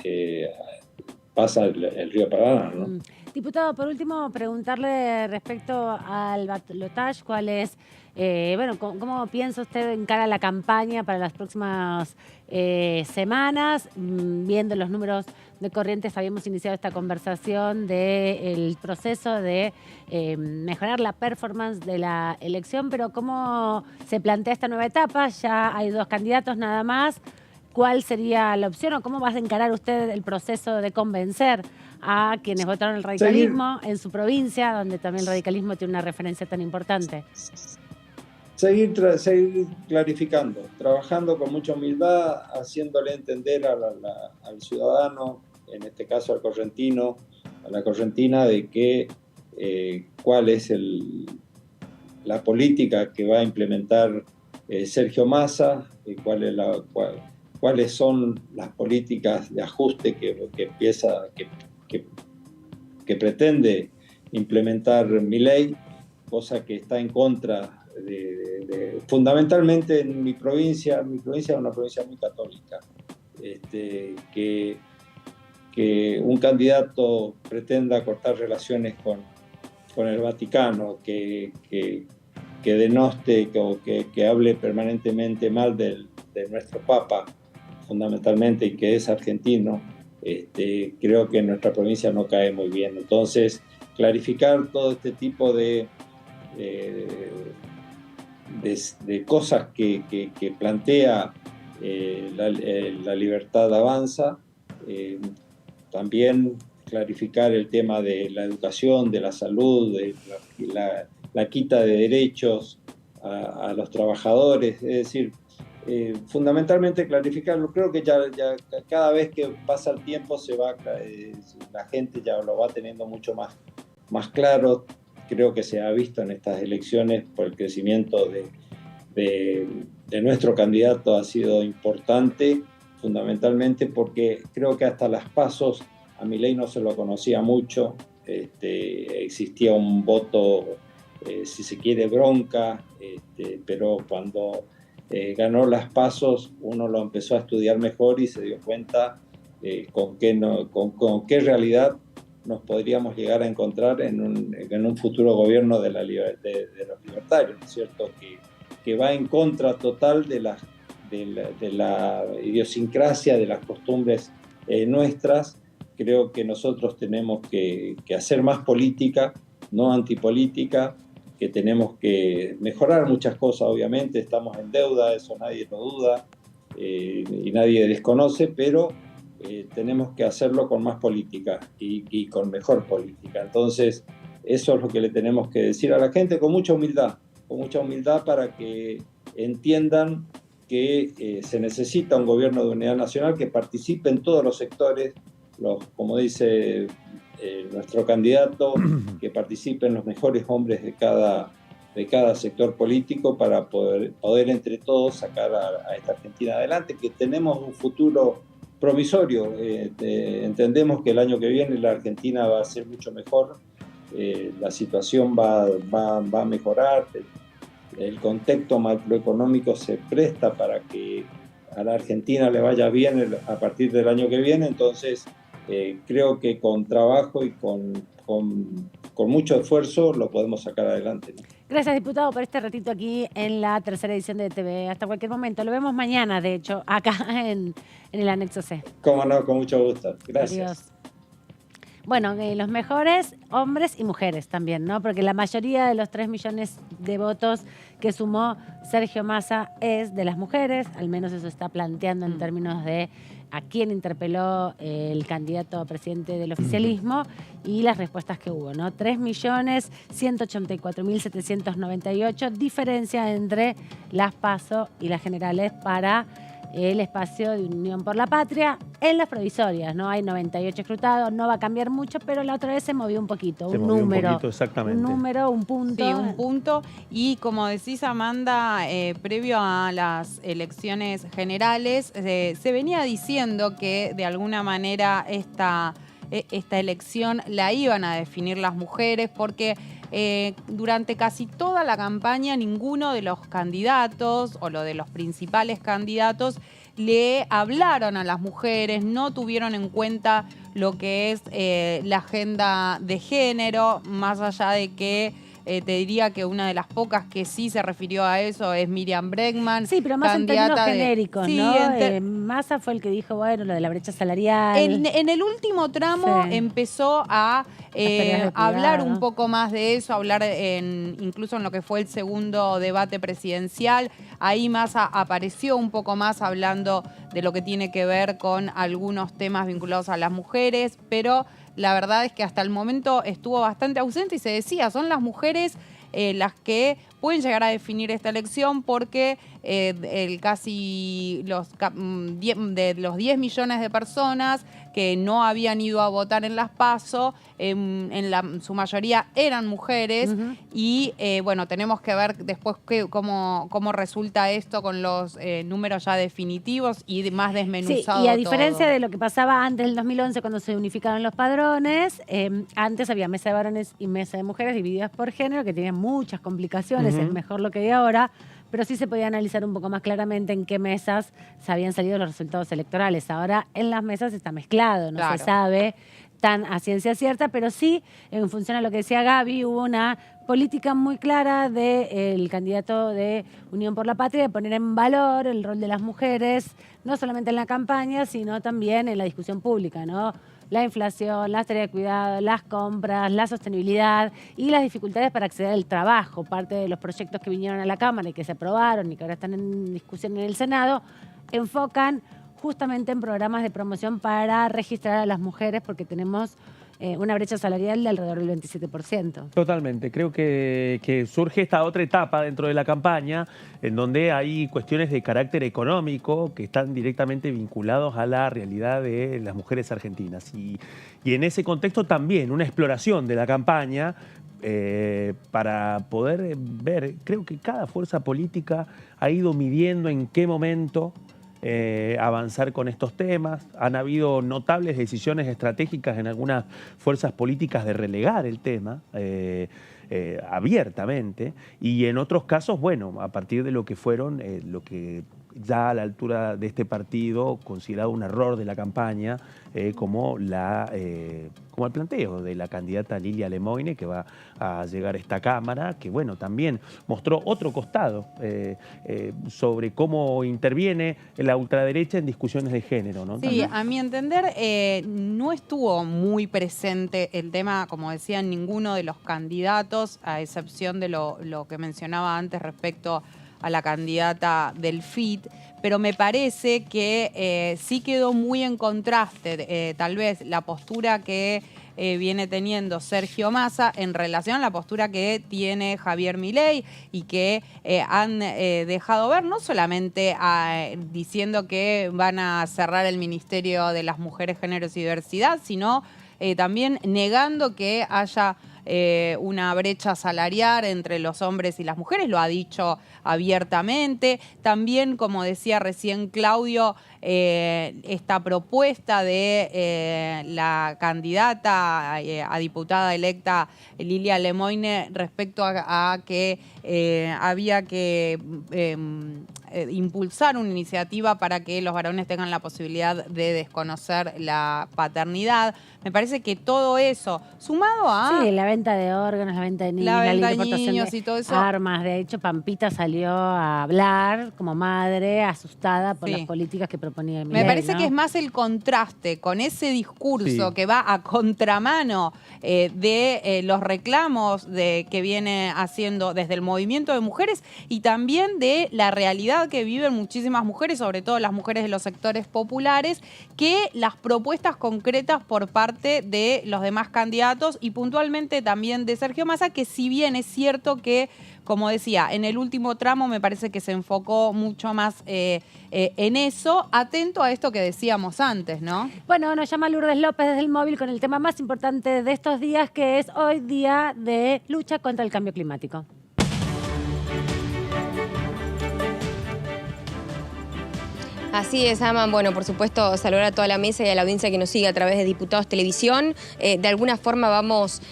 pasa el río Paraná, ¿no? Diputado, por último, preguntarle respecto al balotaje, ¿cuál es, cómo piensa usted en cara a la campaña para las próximas semanas? Viendo los números de Corrientes, habíamos iniciado esta conversación del proceso de mejorar la performance de la elección, pero ¿cómo se plantea esta nueva etapa? Ya hay 2 candidatos nada más. ¿Cuál sería la opción o cómo va a encarar usted el proceso de convencer a quienes votaron el radicalismo en su provincia, donde también el radicalismo tiene una referencia tan importante? Seguir clarificando, trabajando con mucha humildad, haciéndole entender al ciudadano, en este caso al correntino, a la correntina, de que cuál es la política que va a implementar Sergio Massa, cuáles son las políticas de ajuste que pretende implementar Milei, cosa que está en contra fundamentalmente en mi provincia. Mi provincia es una provincia muy católica, que un candidato pretenda cortar relaciones con el Vaticano, que denoste o que hable permanentemente mal de nuestro Papa, fundamentalmente, y que es argentino, creo que en nuestra provincia no cae muy bien. Entonces, clarificar todo este tipo de cosas que plantea la Libertad Avanza, también clarificar el tema de la educación, de la salud, de la quita de derechos a los trabajadores, es decir, fundamentalmente clarificarlo. Creo que ya cada vez que pasa el tiempo la gente ya lo va teniendo mucho más claro. Creo que se ha visto en estas elecciones por el crecimiento de nuestro candidato, ha sido importante, fundamentalmente porque creo que hasta las PASOs a Milei no se lo conocía mucho, existía un voto, si se quiere, bronca, pero cuando ganó las PASOs uno lo empezó a estudiar mejor y se dio cuenta con qué realidad nos podríamos llegar a encontrar en un futuro gobierno de los libertarios, ¿no es cierto? Que va en contra total de la idiosincrasia, de las costumbres nuestras. Creo que nosotros tenemos que hacer más política, no antipolítica, que tenemos que mejorar muchas cosas, obviamente, estamos en deuda, eso nadie lo duda y nadie desconoce, pero tenemos que hacerlo con más política y con mejor política. Entonces, eso es lo que le tenemos que decir a la gente con mucha humildad para que entiendan que se necesita un gobierno de unidad nacional que participe en todos los sectores, como dice nuestro candidato, que participen los mejores hombres de cada sector político para poder entre todos sacar a esta Argentina adelante, que tenemos un futuro provisorio. Entendemos que el año que viene la Argentina va a ser mucho mejor, la situación va a mejorar, el contexto macroeconómico se presta para que a la Argentina le vaya bien a partir del año que viene, entonces creo que con trabajo y con mucho esfuerzo lo podemos sacar adelante, ¿no? Gracias, diputado, por este ratito aquí en la tercera edición de TV. Hasta cualquier momento. Lo vemos mañana, de hecho, acá en el anexo C. Cómo no, con mucho gusto. Gracias. Adiós. Bueno, los mejores hombres y mujeres también, ¿no? Porque la mayoría de los 3 millones de votos que sumó Sergio Massa es de las mujeres, al menos eso está planteando en términos de a quién interpeló el candidato a presidente del oficialismo y las respuestas que hubo, ¿no? 3.184.798, diferencia entre las PASO y las generales para el espacio de Unión por la Patria en las provisorias, ¿no? Hay 98 escrutados, no va a cambiar mucho, pero la otra vez se movió un poquito, un número. Exactamente. Un número, un punto. Sí, un punto. Y como decís, Amanda, previo a las elecciones generales, se venía diciendo que de alguna manera esta elección la iban a definir las mujeres porque durante casi toda la campaña ninguno de los candidatos o lo de los principales candidatos le hablaron a las mujeres, no tuvieron en cuenta lo que es la agenda de género, más allá de que te diría que una de las pocas que sí se refirió a eso es Miriam Bregman. Sí, pero más en términos genéricos, sí, ¿no? Massa fue el que dijo, bueno, lo de la brecha salarial. En el último tramo empezó a hablar un poco más de eso, hablar incluso en lo que fue el segundo debate presidencial. Ahí Massa apareció un poco más hablando de lo que tiene que ver con algunos temas vinculados a las mujeres, pero la verdad es que hasta el momento estuvo bastante ausente y se decía, son las mujeres las que pueden llegar a definir esta elección porque casi de los 10 millones de personas que no habían ido a votar en las PASO, su mayoría eran mujeres y bueno, tenemos que ver después cómo resulta esto con los números ya definitivos y más desmenuzado. Sí, y a diferencia de lo que pasaba antes del 2011 cuando se unificaron los padrones, antes había mesa de varones y mesa de mujeres divididas por género que tenían muchas complicaciones, es mejor lo que hay ahora, pero sí se podía analizar un poco más claramente en qué mesas se habían salido los resultados electorales. Ahora en las mesas está mezclado, no se sabe tan a ciencia cierta, pero sí, en función a lo que decía Gaby, hubo una política muy clara del candidato de Unión por la Patria de poner en valor el rol de las mujeres, no solamente en la campaña, sino también en la discusión pública, ¿no? La inflación, las tareas de cuidado, las compras, la sostenibilidad y las dificultades para acceder al trabajo. Parte de los proyectos que vinieron a la Cámara y que se aprobaron y que ahora están en discusión en el Senado, enfocan justamente en programas de promoción para registrar a las mujeres porque tenemos una brecha salarial de alrededor del 27%. Totalmente. Creo que surge esta otra etapa dentro de la campaña en donde hay cuestiones de carácter económico que están directamente vinculados a la realidad de las mujeres argentinas. Y en ese contexto también una exploración de la campaña para poder ver, creo que cada fuerza política ha ido midiendo en qué momento avanzar con estos temas. Han habido notables decisiones estratégicas en algunas fuerzas políticas de relegar el tema abiertamente y en otros casos, bueno, a partir de lo que fueron, lo que ya a la altura de este partido considerado un error de la campaña, como el planteo de la candidata Lilia Lemoine, que va a llegar a esta Cámara, que bueno, también mostró otro costado sobre cómo interviene la ultraderecha en discusiones de género, ¿no? Sí, También. a mi entender no estuvo muy presente el tema, como decían, ninguno de los candidatos, a excepción de lo que mencionaba antes respecto a la candidata del FIT, pero me parece que sí quedó muy en contraste tal vez la postura que viene teniendo Sergio Massa en relación a la postura que tiene Javier Milei y que han dejado ver, no solamente diciendo que van a cerrar el Ministerio de las Mujeres, Géneros y Diversidad, sino también negando que haya una brecha salarial entre los hombres y las mujeres, lo ha dicho abiertamente. También, como decía recién Claudio, esta propuesta de la candidata a diputada electa Lilia Lemoyne respecto a que había que impulsar una iniciativa para que los varones tengan la posibilidad de desconocer la paternidad. Me parece que todo eso, sumado a... Sí, la venta de órganos, la venta de niños, la venta de importación niños de y todo eso. armas. De hecho, Pampita salió a hablar como madre, asustada por Sí. las políticas que proponía Milei, Me parece ¿no? que es más el contraste con ese discurso Sí. que va a contramano de los reclamos que viene haciendo desde el movimiento de mujeres y también de la realidad que viven muchísimas mujeres, sobre todo las mujeres de los sectores populares, que las propuestas concretas por parte de los demás candidatos y puntualmente también de Sergio Massa, que si bien es cierto que, como decía, en el último tramo me parece que se enfocó mucho más en eso, atento a esto que decíamos antes, ¿no? Bueno, nos llama Lourdes López desde el móvil con el tema más importante de estos días, que es hoy día de lucha contra el cambio climático. Así es, Aman. Bueno, por supuesto, saludar a toda la mesa y a la audiencia que nos sigue a través de Diputados Televisión. De alguna forma vamos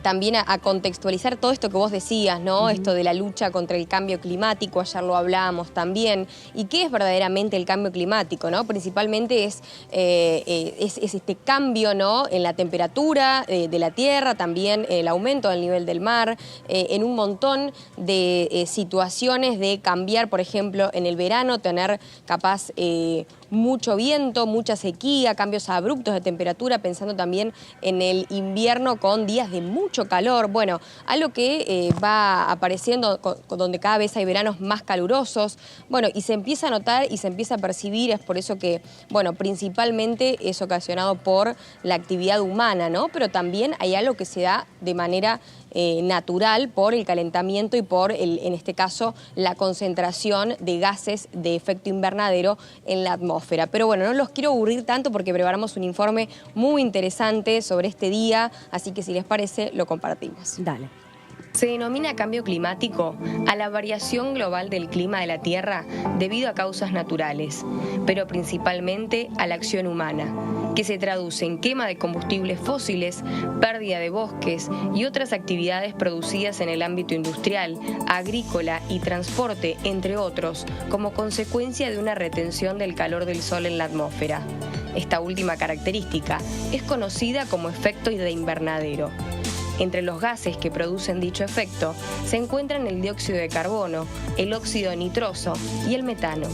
también a contextualizar todo esto que vos decías, ¿no? Esto de la lucha contra el cambio climático, ayer lo hablábamos también. ¿Y qué es verdaderamente el cambio climático, no? Principalmente es este cambio, ¿no? En la temperatura de la Tierra, también el aumento del nivel del mar, en un montón de situaciones de cambiar, por ejemplo, en el verano, tener capaz mucho viento, mucha sequía, cambios abruptos de temperatura, pensando también en el invierno con días de mucho calor. Bueno, algo que va apareciendo donde cada vez hay veranos más calurosos. Bueno, y se empieza a notar y se empieza a percibir, es por eso que, bueno, principalmente es ocasionado por la actividad humana, ¿no? Pero también hay algo que se da de manera natural por el calentamiento y por, en este caso, la concentración de gases de efecto invernadero en la atmósfera. Pero bueno, no los quiero aburrir tanto porque preparamos un informe muy interesante sobre este día, así que si les parece, lo compartimos. Dale. Se denomina cambio climático a la variación global del clima de la Tierra debido a causas naturales, pero principalmente a la acción humana, que se traduce en quema de combustibles fósiles, pérdida de bosques y otras actividades producidas en el ámbito industrial, agrícola y transporte, entre otros, como consecuencia de una retención del calor del sol en la atmósfera. Esta última característica es conocida como efecto de invernadero. Entre los gases que producen dicho efecto se encuentran el dióxido de carbono, el óxido nitroso y el metano.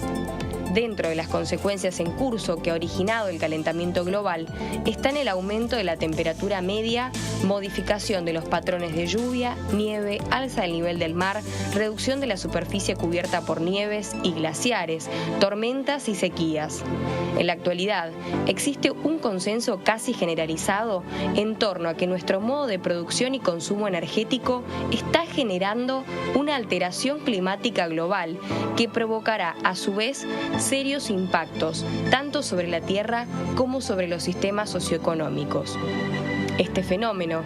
Dentro de las consecuencias en curso que ha originado el calentamiento global están el aumento de la temperatura media, modificación de los patrones de lluvia, nieve, alza del nivel del mar, reducción de la superficie cubierta por nieves y glaciares, tormentas y sequías. En la actualidad, existe un consenso casi generalizado en torno a que nuestro modo de producción y consumo energético está generando una alteración climática global que provocará, a su vez, serios impactos, tanto sobre la Tierra como sobre los sistemas socioeconómicos. Este fenómeno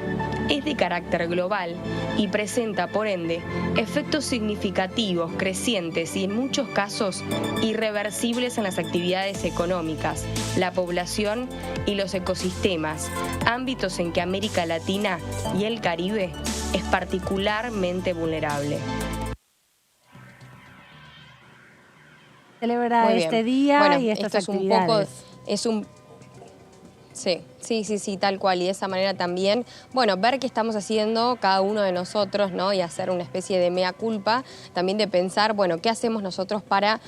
es de carácter global y presenta, por ende, efectos significativos, crecientes y, en muchos casos, irreversibles en las actividades económicas, la población y los ecosistemas, ámbitos en que América Latina y el Caribe es particularmente vulnerable. Celebra este día bueno, y estas esto actividades. Sí, tal cual. Y de esa manera también, bueno, ver qué estamos haciendo cada uno de nosotros, ¿no? Y hacer una especie de mea culpa, también de pensar, bueno, qué hacemos nosotros para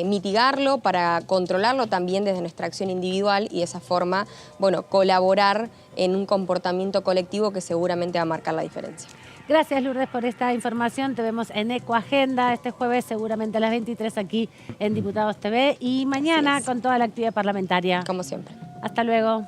mitigarlo, para controlarlo también desde nuestra acción individual y de esa forma, bueno, colaborar en un comportamiento colectivo que seguramente va a marcar la diferencia. Gracias, Lourdes, por esta información. Te vemos en Ecoagenda este jueves, seguramente a las 23 aquí en Diputados TV y mañana con toda la actividad parlamentaria. Como siempre. Hasta luego.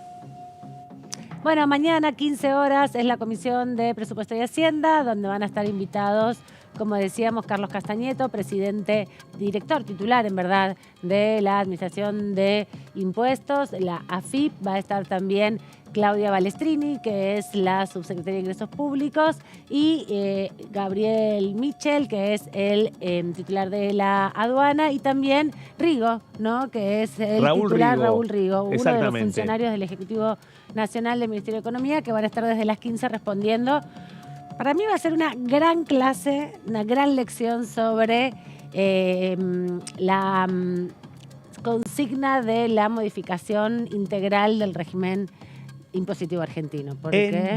Bueno, mañana 15 horas es la Comisión de Presupuesto y Hacienda, donde van a estar invitados, como decíamos, Carlos Castañeto, presidente, director titular, en verdad, de la Administración de Impuestos, la AFIP. Va a estar también Claudia Balestrini, que es la subsecretaria de Ingresos Públicos, y Gabriel Michel, que es el titular de la aduana, y también Rigo, ¿no? Que es el titular Raúl Rigo, uno de los funcionarios del Ejecutivo Nacional del Ministerio de Economía, que van a estar desde las 15 respondiendo. Para mí va a ser una gran clase, una gran lección sobre la consigna de la modificación integral del régimen impositivo argentino.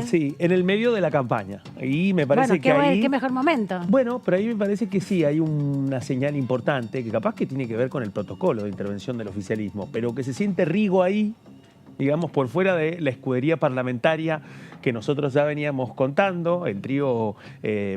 Sí, en el medio de la campaña. Y me parece que ahí... ¿Qué mejor momento? Bueno, pero ahí me parece que sí, hay una señal importante que capaz que tiene que ver con el protocolo de intervención del oficialismo, pero que se siente Rigo ahí, digamos, por fuera de la escudería parlamentaria que nosotros ya veníamos contando, el trío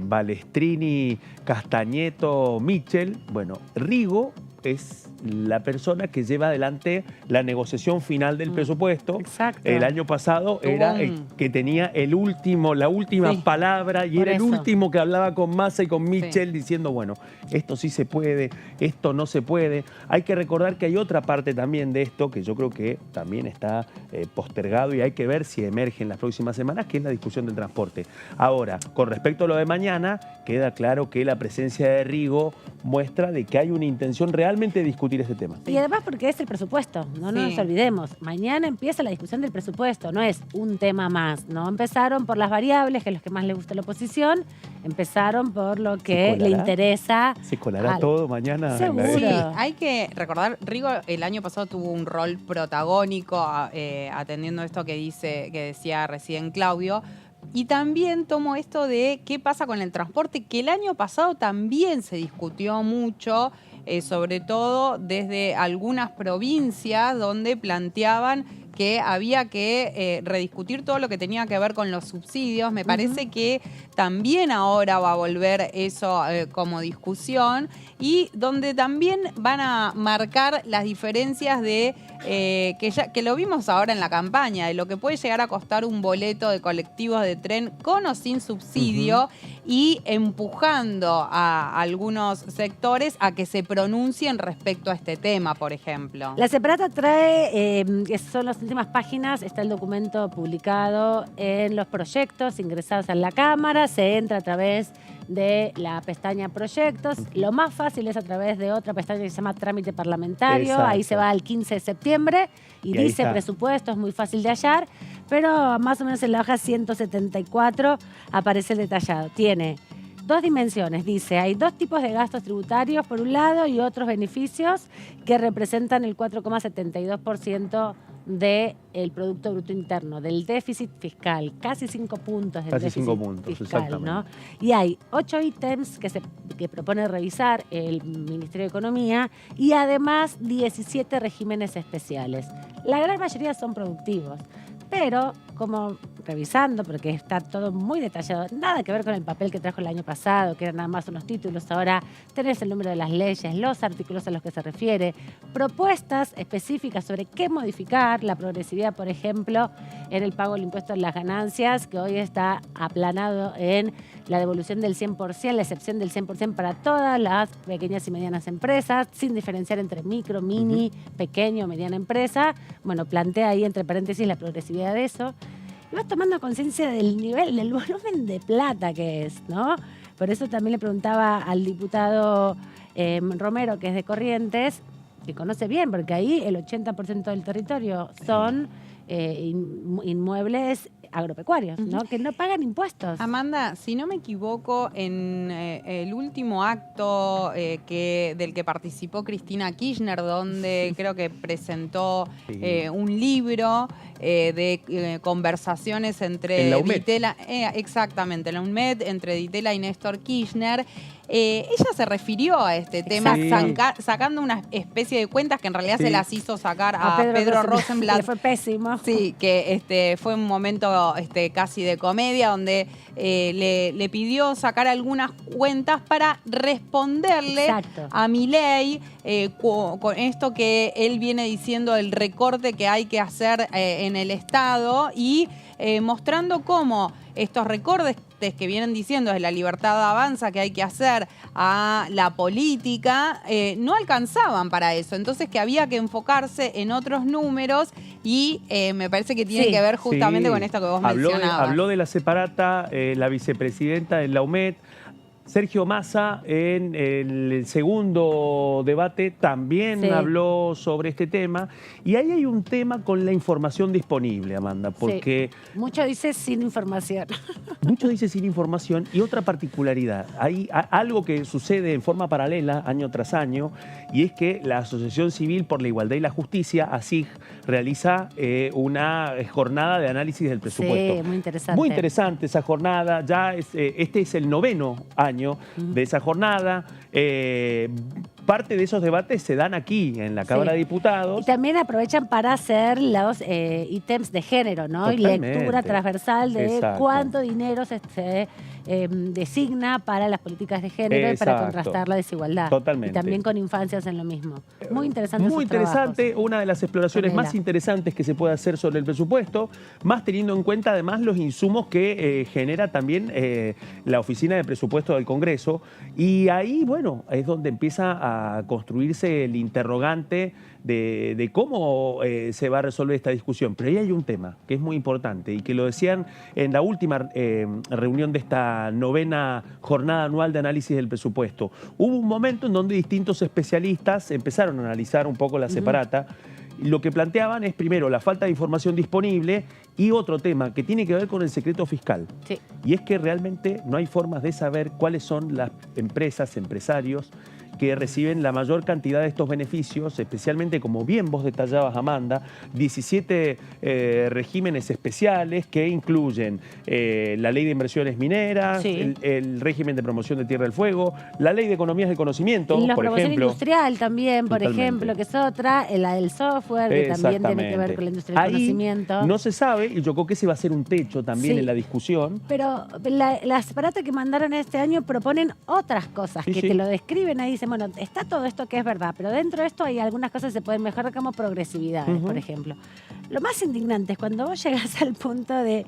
Balestrini, Castañeto, Michel. Bueno, Rigo es la persona que lleva adelante la negociación final del presupuesto. Exacto. El año pasado era el que tenía la última palabra y era el último que hablaba con Massa y con Michel diciendo, bueno, esto sí se puede, esto no se puede. Hay que recordar que hay otra parte también de esto que yo creo que también está postergado y hay que ver si emerge en las próximas semanas, que es la discusión del transporte. Ahora, con respecto a lo de mañana, queda claro que la presencia de Rigo muestra de que hay una intención realmente de discutir este tema. Y además porque es el presupuesto, no nos olvidemos. Mañana empieza la discusión del presupuesto, no es un tema más, ¿no? Empezaron por las variables, que es lo que más le gusta a la oposición, empezaron por lo que le interesa. ¿Se colará todo mañana? Seguro. Sí, hay que recordar, Rigo el año pasado tuvo un rol protagónico atendiendo esto que decía recién Claudio. Y también tomo esto de qué pasa con el transporte, que el año pasado también se discutió mucho, sobre todo desde algunas provincias donde planteaban que había que rediscutir todo lo que tenía que ver con los subsidios. Me parece que también ahora va a volver eso como discusión y donde también van a marcar las diferencias de que lo vimos ahora en la campaña, de lo que puede llegar a costar un boleto de colectivos de tren con o sin subsidio y empujando a algunos sectores a que se pronuncien respecto a este tema, por ejemplo. La Separata trae, que son las últimas páginas, está el documento publicado en los proyectos ingresados en la Cámara, se entra a través de la pestaña Proyectos. Lo más fácil es a través de otra pestaña que se llama Trámite Parlamentario. Exacto. Ahí se va al 15 de septiembre y dice presupuesto, es muy fácil de hallar, pero más o menos en la hoja 174 aparece el detallado. Tiene dos dimensiones, dice, hay dos tipos de gastos tributarios por un lado y otros beneficios que representan el 4,72% del Producto Bruto Interno, del déficit fiscal, casi 5 puntos del déficit fiscal, ¿no? Y hay 8 ítems que propone revisar el Ministerio de Economía y además 17 regímenes especiales. La gran mayoría son productivos, pero como revisando, porque está todo muy detallado, nada que ver con el papel que trajo el año pasado, que eran nada más unos títulos, ahora tenés el número de las leyes, los artículos a los que se refiere, propuestas específicas sobre qué modificar, la progresividad, por ejemplo, en el pago del impuesto a las ganancias, que hoy está aplanado en la devolución del 100%, la excepción del 100% para todas las pequeñas y medianas empresas, sin diferenciar entre micro, mini, pequeño, mediana empresa. Bueno, plantea ahí entre paréntesis la progresividad de eso. Y vas tomando conciencia del nivel, del volumen de plata que es, ¿no? Por eso también le preguntaba al diputado Romero, que es de Corrientes, que conoce bien, porque ahí el 80% del territorio son inmuebles agropecuarios, ¿no? Que no pagan impuestos. Amanda, si no me equivoco, en el último acto del que participó Cristina Kirchner, donde creo que presentó un libro de conversaciones entre Ditela, exactamente, la UNMED, entre Ditela y Néstor Kirchner. Ella se refirió a este tema sacando una especie de cuentas que en realidad se las hizo sacar a Pedro Rosenblatt. Le fue pésimo. Sí, que fue un momento medio casi de comedia, donde le pidió sacar algunas cuentas para responderle a Milei con esto que él viene diciendo, el recorte que hay que hacer en el Estado, y mostrando cómo estos recortes que vienen diciendo de la libertad avanza que hay que hacer a la política, no alcanzaban para eso. Entonces que había que enfocarse en otros números y me parece que tiene que ver justamente con esto que vos mencionabas. Habló de la separata, la vicepresidenta de la UMED. Sergio Massa, en el segundo debate, también habló sobre este tema. Y ahí hay un tema con la información disponible, Amanda, porque... Mucho dice sin información. Mucho dice sin información. Y otra particularidad, hay algo que sucede en forma paralela año tras año, y es que la Asociación Civil por la Igualdad y la Justicia, ASIG, realiza una jornada de análisis del presupuesto. Sí, muy interesante. Muy interesante esa jornada. Ya este es el 9º año de esa jornada. Parte de esos debates se dan aquí, en la Cámara de Diputados. Y también aprovechan para hacer los ítems de género, ¿no? Totalmente. Y lectura transversal de cuánto dinero se designa para las políticas de género y para contrastar la desigualdad. Totalmente. Y también con infancias en lo mismo. Muy interesante. Muy interesante, una de las exploraciones más interesantes que se puede hacer sobre el presupuesto, más teniendo en cuenta además los insumos que genera también la Oficina de Presupuesto del Congreso. Y ahí, bueno, es donde empieza a construirse el interrogante de cómo se va a resolver esta discusión. Pero ahí hay un tema que es muy importante y que lo decían en la última reunión de esta 9ª jornada anual de análisis del presupuesto. Hubo un momento en donde distintos especialistas empezaron a analizar un poco la separata. Lo que planteaban es, primero, la falta de información disponible y otro tema que tiene que ver con el secreto fiscal. Y es que realmente no hay formas de saber cuáles son las empresas, empresarios que reciben la mayor cantidad de estos beneficios, especialmente, como bien vos detallabas, Amanda, 17 regímenes especiales que incluyen la ley de inversiones mineras, el régimen de promoción de Tierra del Fuego, la ley de economías del conocimiento, y la por promoción ejemplo. industrial también, por ejemplo, que es otra, la del software, que también tiene que ver con la industria del conocimiento. No se sabe, y yo creo que ese va a ser un techo también en la discusión. Pero la separata que mandaron este año proponen otras cosas que te lo describen ahí. Dicen, bueno, está todo esto que es verdad, pero dentro de esto hay algunas cosas que se pueden mejorar, como progresividades, por ejemplo. Lo más indignante es cuando vos llegas al punto de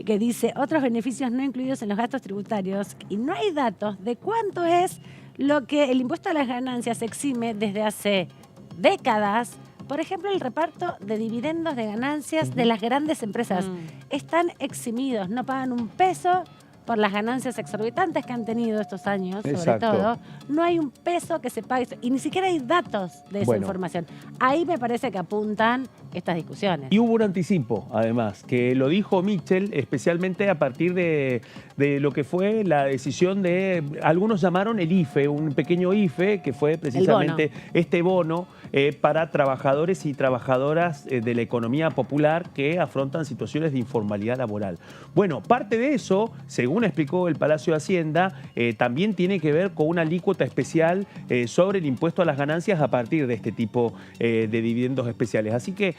que dice otros beneficios no incluidos en los gastos tributarios y no hay datos de cuánto es lo que el impuesto a las ganancias exime desde hace décadas. Por ejemplo, el reparto de dividendos de ganancias de las grandes empresas. Están eximidos, no pagan un peso por las ganancias exorbitantes que han tenido estos años, sobre todo. No hay un peso que se pague, y ni siquiera hay datos de esa información. Ahí me parece que apuntan estas discusiones. Y hubo un anticipo, además, que lo dijo Mitchell, especialmente a partir de lo que fue la decisión de, algunos llamaron el IFE, un pequeño IFE, que fue precisamente este bono para trabajadores y trabajadoras de la economía popular que afrontan situaciones de informalidad laboral. Bueno, parte de eso, según explicó el Palacio de Hacienda, también tiene que ver con una alícuota especial sobre el impuesto a las ganancias a partir de este tipo de dividendos especiales. Así que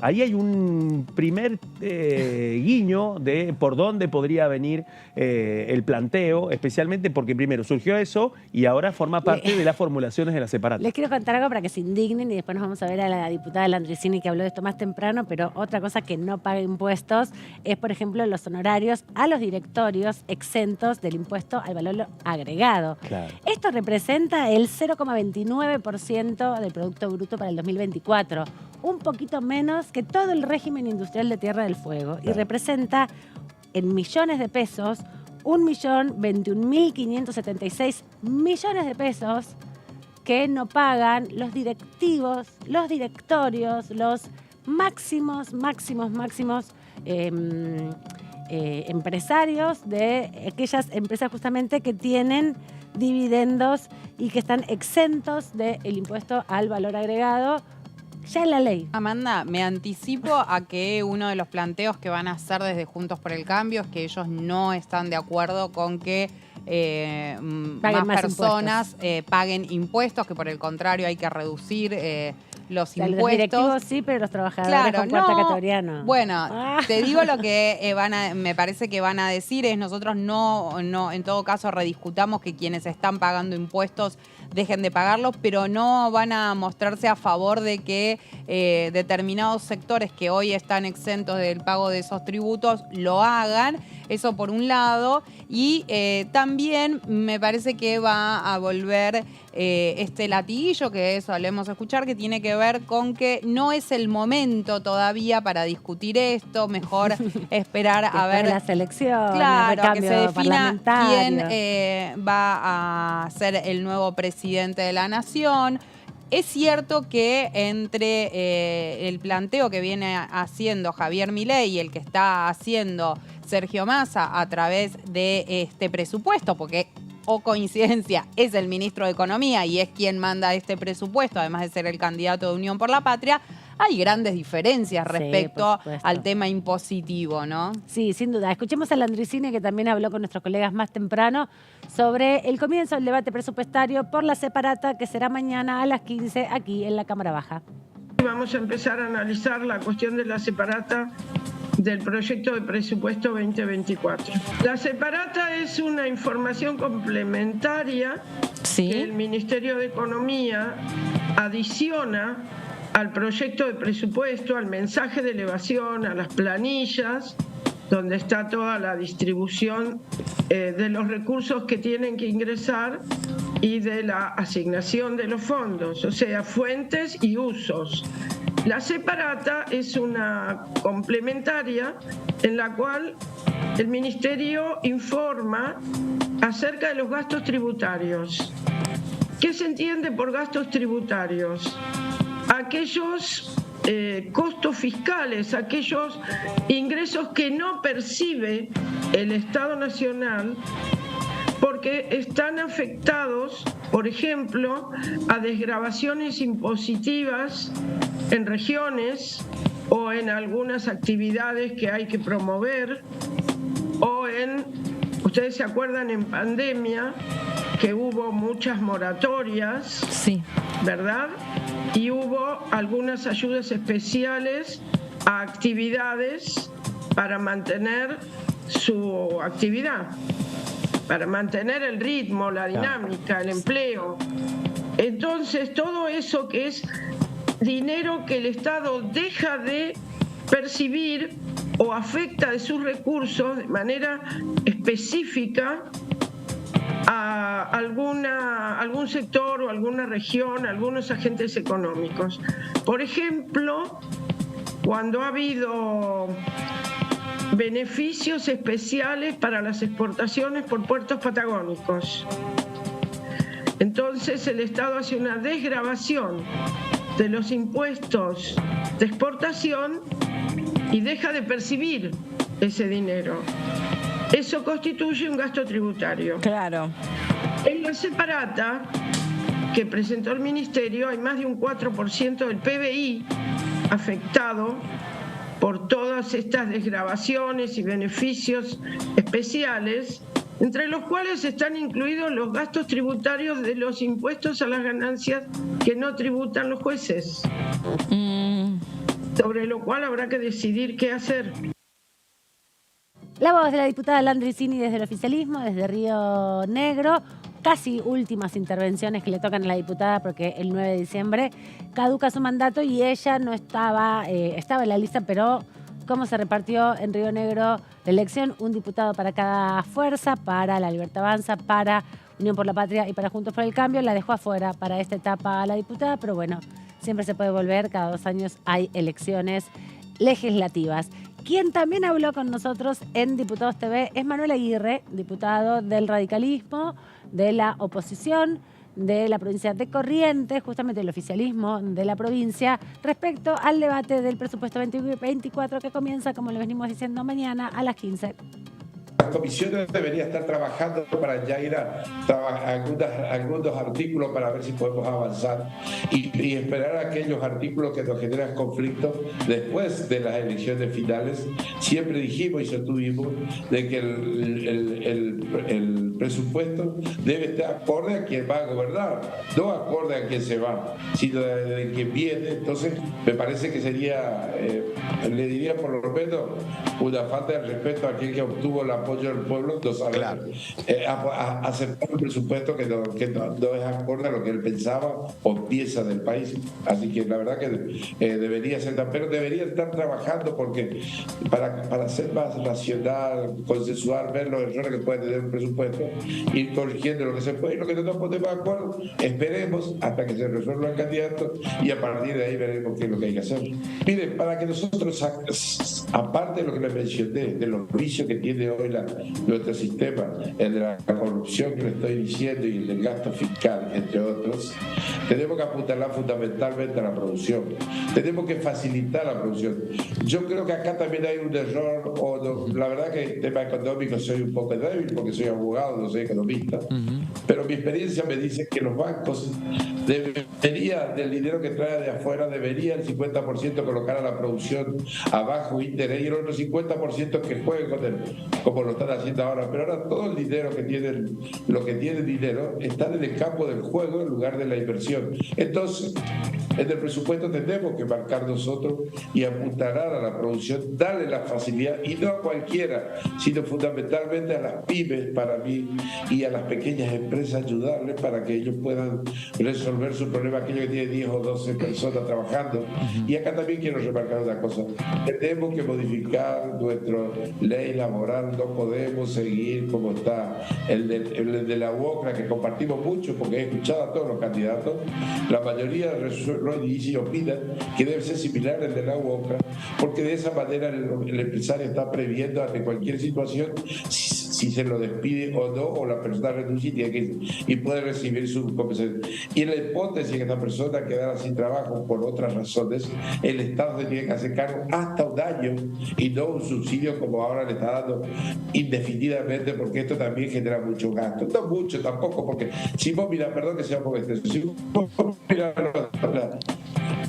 ahí hay un primer guiño de por dónde podría venir el planteo, especialmente porque primero surgió eso y ahora forma parte de las formulaciones de la separata. Les quiero contar algo para que se indignen y después nos vamos a ver a la diputada Landricini, que habló de esto más temprano, pero otra cosa que no paga impuestos es, por ejemplo, los honorarios a los directorios exentos del impuesto al valor agregado. Esto representa el 0,29% del Producto Bruto para el 2024, un poquito menos que todo el régimen industrial de Tierra del Fuego, y representa en millones de pesos 1.021.576 millones de pesos que no pagan los directivos, los directorios, los máximos empresarios de aquellas empresas justamente que tienen dividendos y que están exentos del impuesto al valor agregado ya en la ley. Amanda, me anticipo a que uno de los planteos que van a hacer desde Juntos por el Cambio es que ellos no están de acuerdo con que más personas paguen impuestos, que por el contrario hay que reducir los Los impuestos. directivos sí, pero los trabajadores con cuarta categoría no. Bueno, te digo lo que me parece que van a decir es nosotros no, en todo caso rediscutamos que quienes están pagando impuestos dejen de pagarlos, pero no van a mostrarse a favor de que determinados sectores que hoy están exentos del pago de esos tributos lo hagan. Eso por un lado. Y también me parece que va a volver este latiguillo que solemos escuchar, que tiene que ver con que no es el momento todavía para discutir esto. Mejor esperar a ver las elecciones, claro, que se defina quién va a ser el nuevo presidente de la nación. Es cierto que entre el planteo que viene haciendo Javier Milei y el que está haciendo Sergio Massa a través de este presupuesto, porque, coincidencia, es el ministro de Economía y es quien manda este presupuesto, además de ser el candidato de Unión por la Patria, hay grandes diferencias respecto al tema impositivo, ¿no? Sí, sin duda. Escuchemos a Landricini, que también habló con nuestros colegas más temprano sobre el comienzo del debate presupuestario por la separata, que será mañana a las 15 aquí en la Cámara Baja. Vamos a empezar a analizar la cuestión de la separata del proyecto de presupuesto 2024. La separata es una información complementaria que el Ministerio de Economía adiciona al proyecto de presupuesto, al mensaje de elevación, a las planillas, donde está toda la distribución de los recursos que tienen que ingresar y de la asignación de los fondos, o sea, fuentes y usos. La separata es una complementaria en la cual el Ministerio informa acerca de los gastos tributarios. ¿Qué se entiende por gastos tributarios? Aquellos costos fiscales, aquellos ingresos que no percibe el Estado Nacional porque están afectados, por ejemplo, a desgravaciones impositivas en regiones o en algunas actividades que hay que promover o ustedes se acuerdan en pandemia que hubo muchas moratorias, ¿verdad? Y hubo algunas ayudas especiales a actividades para mantener su actividad, para mantener el ritmo, la dinámica, el empleo. Entonces, todo eso que es dinero que el Estado deja de percibir o afecta de sus recursos de manera específica a algún sector o alguna región, algunos agentes económicos. Por ejemplo, cuando ha habido beneficios especiales para las exportaciones por puertos patagónicos, entonces el Estado hace una desgravación de los impuestos de exportación y deja de percibir ese dinero. Eso constituye un gasto tributario. Claro. En la separata que presentó el Ministerio hay más de un 4% del PBI afectado por todas estas desgravaciones y beneficios especiales, entre los cuales están incluidos los gastos tributarios de los impuestos a las ganancias que no tributan los jueces, sobre lo cual habrá que decidir qué hacer. La voz de la diputada Landricini desde el oficialismo, desde Río Negro. Casi últimas intervenciones que le tocan a la diputada porque el 9 de diciembre caduca su mandato y ella no estaba en la lista, pero cómo se repartió en Río Negro la elección, un diputado para cada fuerza, para La Libertad Avanza, para Unión por la Patria y para Juntos por el Cambio. La dejó afuera para esta etapa a la diputada, pero bueno, siempre se puede volver, cada 2 años hay elecciones legislativas. Quien también habló con nosotros en Diputados TV es Manuel Aguirre, diputado del radicalismo, de la oposición, de la provincia de Corrientes, justamente el oficialismo de la provincia, respecto al debate del presupuesto 2024 que comienza, como le venimos diciendo, mañana a las 15. Las comisiones deberían estar trabajando para ya ir a algunos artículos para ver si podemos avanzar y esperar a aquellos artículos que nos generan conflictos después de las elecciones finales. Siempre dijimos y sostuvimos de que el presupuesto debe estar acorde a quien va a gobernar, no acorde a quien se va, sino de quien viene. Entonces, me parece que sería, le diría por lo menos, una falta de respeto a aquel que obtuvo el apoyo del pueblo, no sabe aceptar un presupuesto que no es acorde a lo que él pensaba o piensa del país. Así que la verdad que debería ser, pero debería estar trabajando porque para ser más racional, consensuar, ver los errores que puede tener un presupuesto, ir corrigiendo lo que se puede y lo que no nos ponemos de acuerdo, esperemos hasta que se resuelva el candidato y a partir de ahí veremos qué es lo que hay que hacer. Miren, para que nosotros, aparte de lo que les mencioné, de los vicios que tiene hoy nuestro sistema, el de la corrupción que le estoy diciendo y el del gasto fiscal, entre otros, tenemos que apuntalar fundamentalmente a la producción. Tenemos que facilitar la producción. Yo creo que acá también hay un error, la verdad que el tema económico soy un poco débil porque soy abogado, no soy economista, pero mi experiencia me dice que los bancos debería, del dinero que trae de afuera, debería el 50% colocar a la producción a bajo interés y el otro 50% que juegue con él, como lo están haciendo ahora. Pero ahora todo el dinero que tienen, lo que tienen dinero, está en el campo del juego en lugar de la inversión. Entonces, en el presupuesto tenemos que marcar nosotros y apuntalar a la producción, darle la facilidad, y no a cualquiera, sino fundamentalmente a las pymes, para mí, y a las pequeñas empresas, ayudarles para que ellos puedan resolver su problema, aquellos que tienen 10 o 12 personas trabajando. Y acá también quiero remarcar una cosa: tenemos que modificar nuestra ley laboral, no podemos seguir como está el de la UOCRA, que compartimos mucho porque he escuchado a todos los candidatos. La mayoría dice y opinan que debe ser similar al de la UOCRA, porque de esa manera el empresario está previendo ante cualquier situación si se lo despide o no, o la persona renuncia y puede recibir su compensación. Y en la hipótesis que esta persona quedara sin trabajo por otras razones, el Estado se tiene que hacer cargo hasta un año y no un subsidio como ahora le está dando indefinidamente, porque esto también genera mucho gasto. No mucho tampoco, porque si vos mirás, perdón que sea un poco extenso, si vos mirás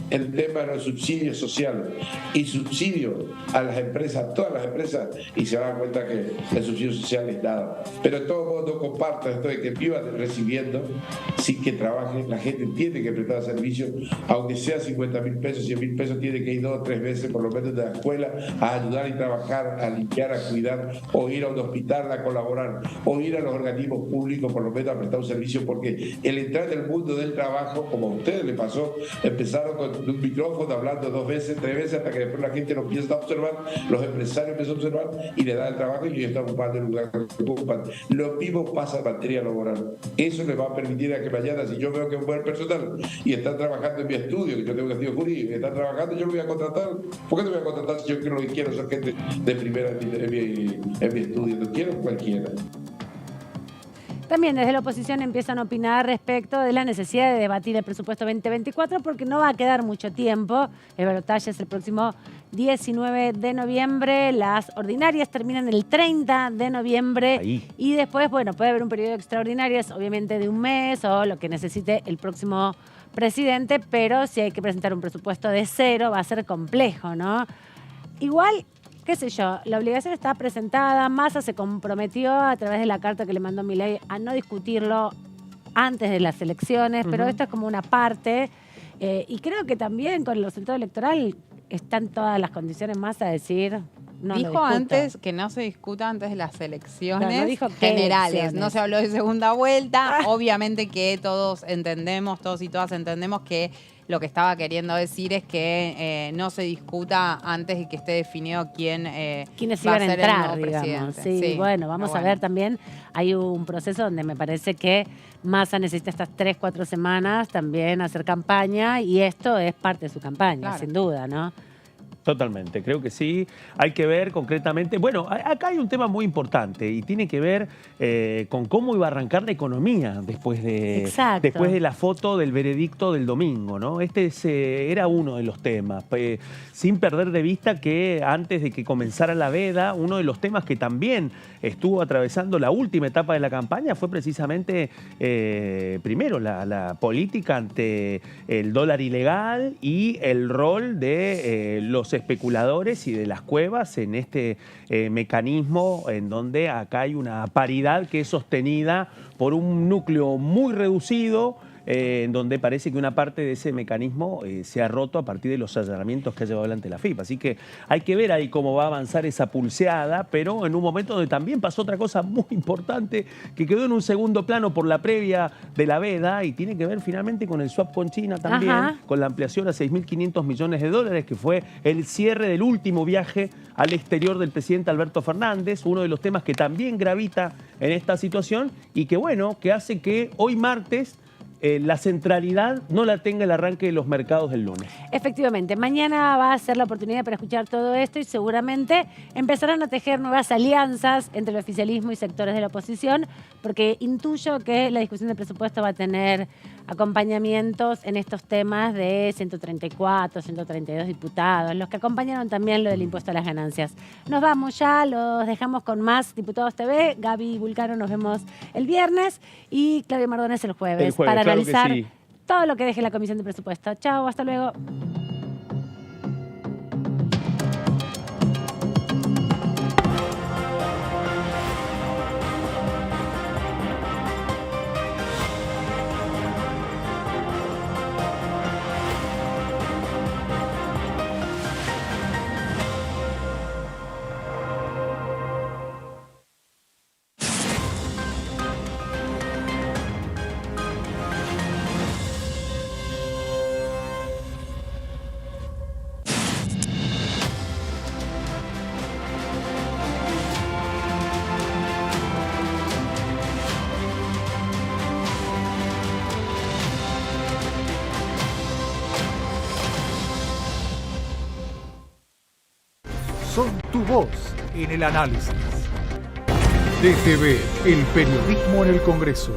el tema de los subsidios sociales y subsidio a las empresas, todas las empresas, y se dan cuenta que el subsidio social es nada. Pero de todo modo no comparto esto de que vivan recibiendo sin que trabajen. La gente tiene que prestar servicio, aunque sea 50.000 pesos, 100.000 pesos, tiene que ir 2 o 3 veces por lo menos de la escuela a ayudar y trabajar, a limpiar, a cuidar, o ir a un hospital a colaborar, o ir a los organismos públicos por lo menos a prestar un servicio, porque el entrar en el mundo del trabajo, como a ustedes le pasó, empezaron con un micrófono hablando 2 veces, 3 veces, hasta que después la gente lo empieza a observar, los empresarios empiezan a observar y le dan el trabajo y ellos están ocupando el lugar que ocupan. Lo mismo pasa en materia laboral. Eso les va a permitir a que mañana, si yo veo que es un buen personal y están trabajando en mi estudio, que yo tengo un estudio jurídico, y están trabajando, yo lo voy a contratar. ¿Por qué no voy a contratar si yo quiero lo que quiero son gente de primera en mi estudio? No quiero cualquiera. También desde la oposición empiezan a opinar respecto de la necesidad de debatir el presupuesto 2024 porque no va a quedar mucho tiempo. El balotaje es el próximo 19 de noviembre. Las ordinarias terminan el 30 de noviembre. Ahí. Y después, bueno, puede haber un periodo extraordinario, obviamente de un mes o lo que necesite el próximo presidente, pero si hay que presentar un presupuesto de cero va a ser complejo, ¿no? Igual, qué sé yo, la obligación está presentada. Massa se comprometió a través de la carta que le mandó Milei a no discutirlo antes de las elecciones, pero esto es como una parte. Y creo que también con el resultado electoral están todas las condiciones Massa a decir... No dijo antes que no se discuta antes de las elecciones no dijo generales. elecciones. No se habló de segunda vuelta. Obviamente que todos entendemos, todos y todas entendemos que lo que estaba queriendo decir es que no se discuta antes de que esté definido quiénes va iban a a ser entrar, el nuevo digamos. presidente. Sí, bueno, vamos a ver también. Hay un proceso donde me parece que Massa necesita estas 3-4 semanas también hacer campaña y esto es parte de su campaña, Claro. sin duda, ¿no? Totalmente, creo que sí. Hay que ver concretamente... Bueno, acá hay un tema muy importante y tiene que ver con cómo iba a arrancar la economía después de la foto del veredicto del domingo, ¿no? Era uno de los temas. Sin perder de vista que antes de que comenzara la veda, uno de los temas que también estuvo atravesando la última etapa de la campaña fue precisamente, primero, la política ante el dólar ilegal y el rol de los los especuladores y de las cuevas en este mecanismo en donde acá hay una paridad que es sostenida por un núcleo muy reducido, en donde parece que una parte de ese mecanismo se ha roto a partir de los allanamientos que ha llevado adelante la FIP. Así que hay que ver ahí cómo va a avanzar esa pulseada, pero en un momento donde también pasó otra cosa muy importante que quedó en un segundo plano por la previa de la veda y tiene que ver finalmente con el swap con China también, con la ampliación a 6.500 millones de dólares, que fue el cierre del último viaje al exterior del presidente Alberto Fernández, uno de los temas que también gravita en esta situación y que, bueno, que hace que hoy martes la centralidad no la tenga el arranque de los mercados del lunes. Efectivamente, mañana va a ser la oportunidad para escuchar todo esto y seguramente empezarán a tejer nuevas alianzas entre el oficialismo y sectores de la oposición, porque intuyo que la discusión del presupuesto va a tener acompañamientos en estos temas de 134, 132 diputados, los que acompañaron también lo del impuesto a las ganancias. Nos vamos ya, los dejamos con más Diputados TV. Gaby Vulcano nos vemos el viernes y Claudia Mardones el jueves para analizar todo lo que deje la Comisión de Presupuesto. Chao, hasta luego. Son tu voz en el análisis. DTV, el periodismo en el Congreso.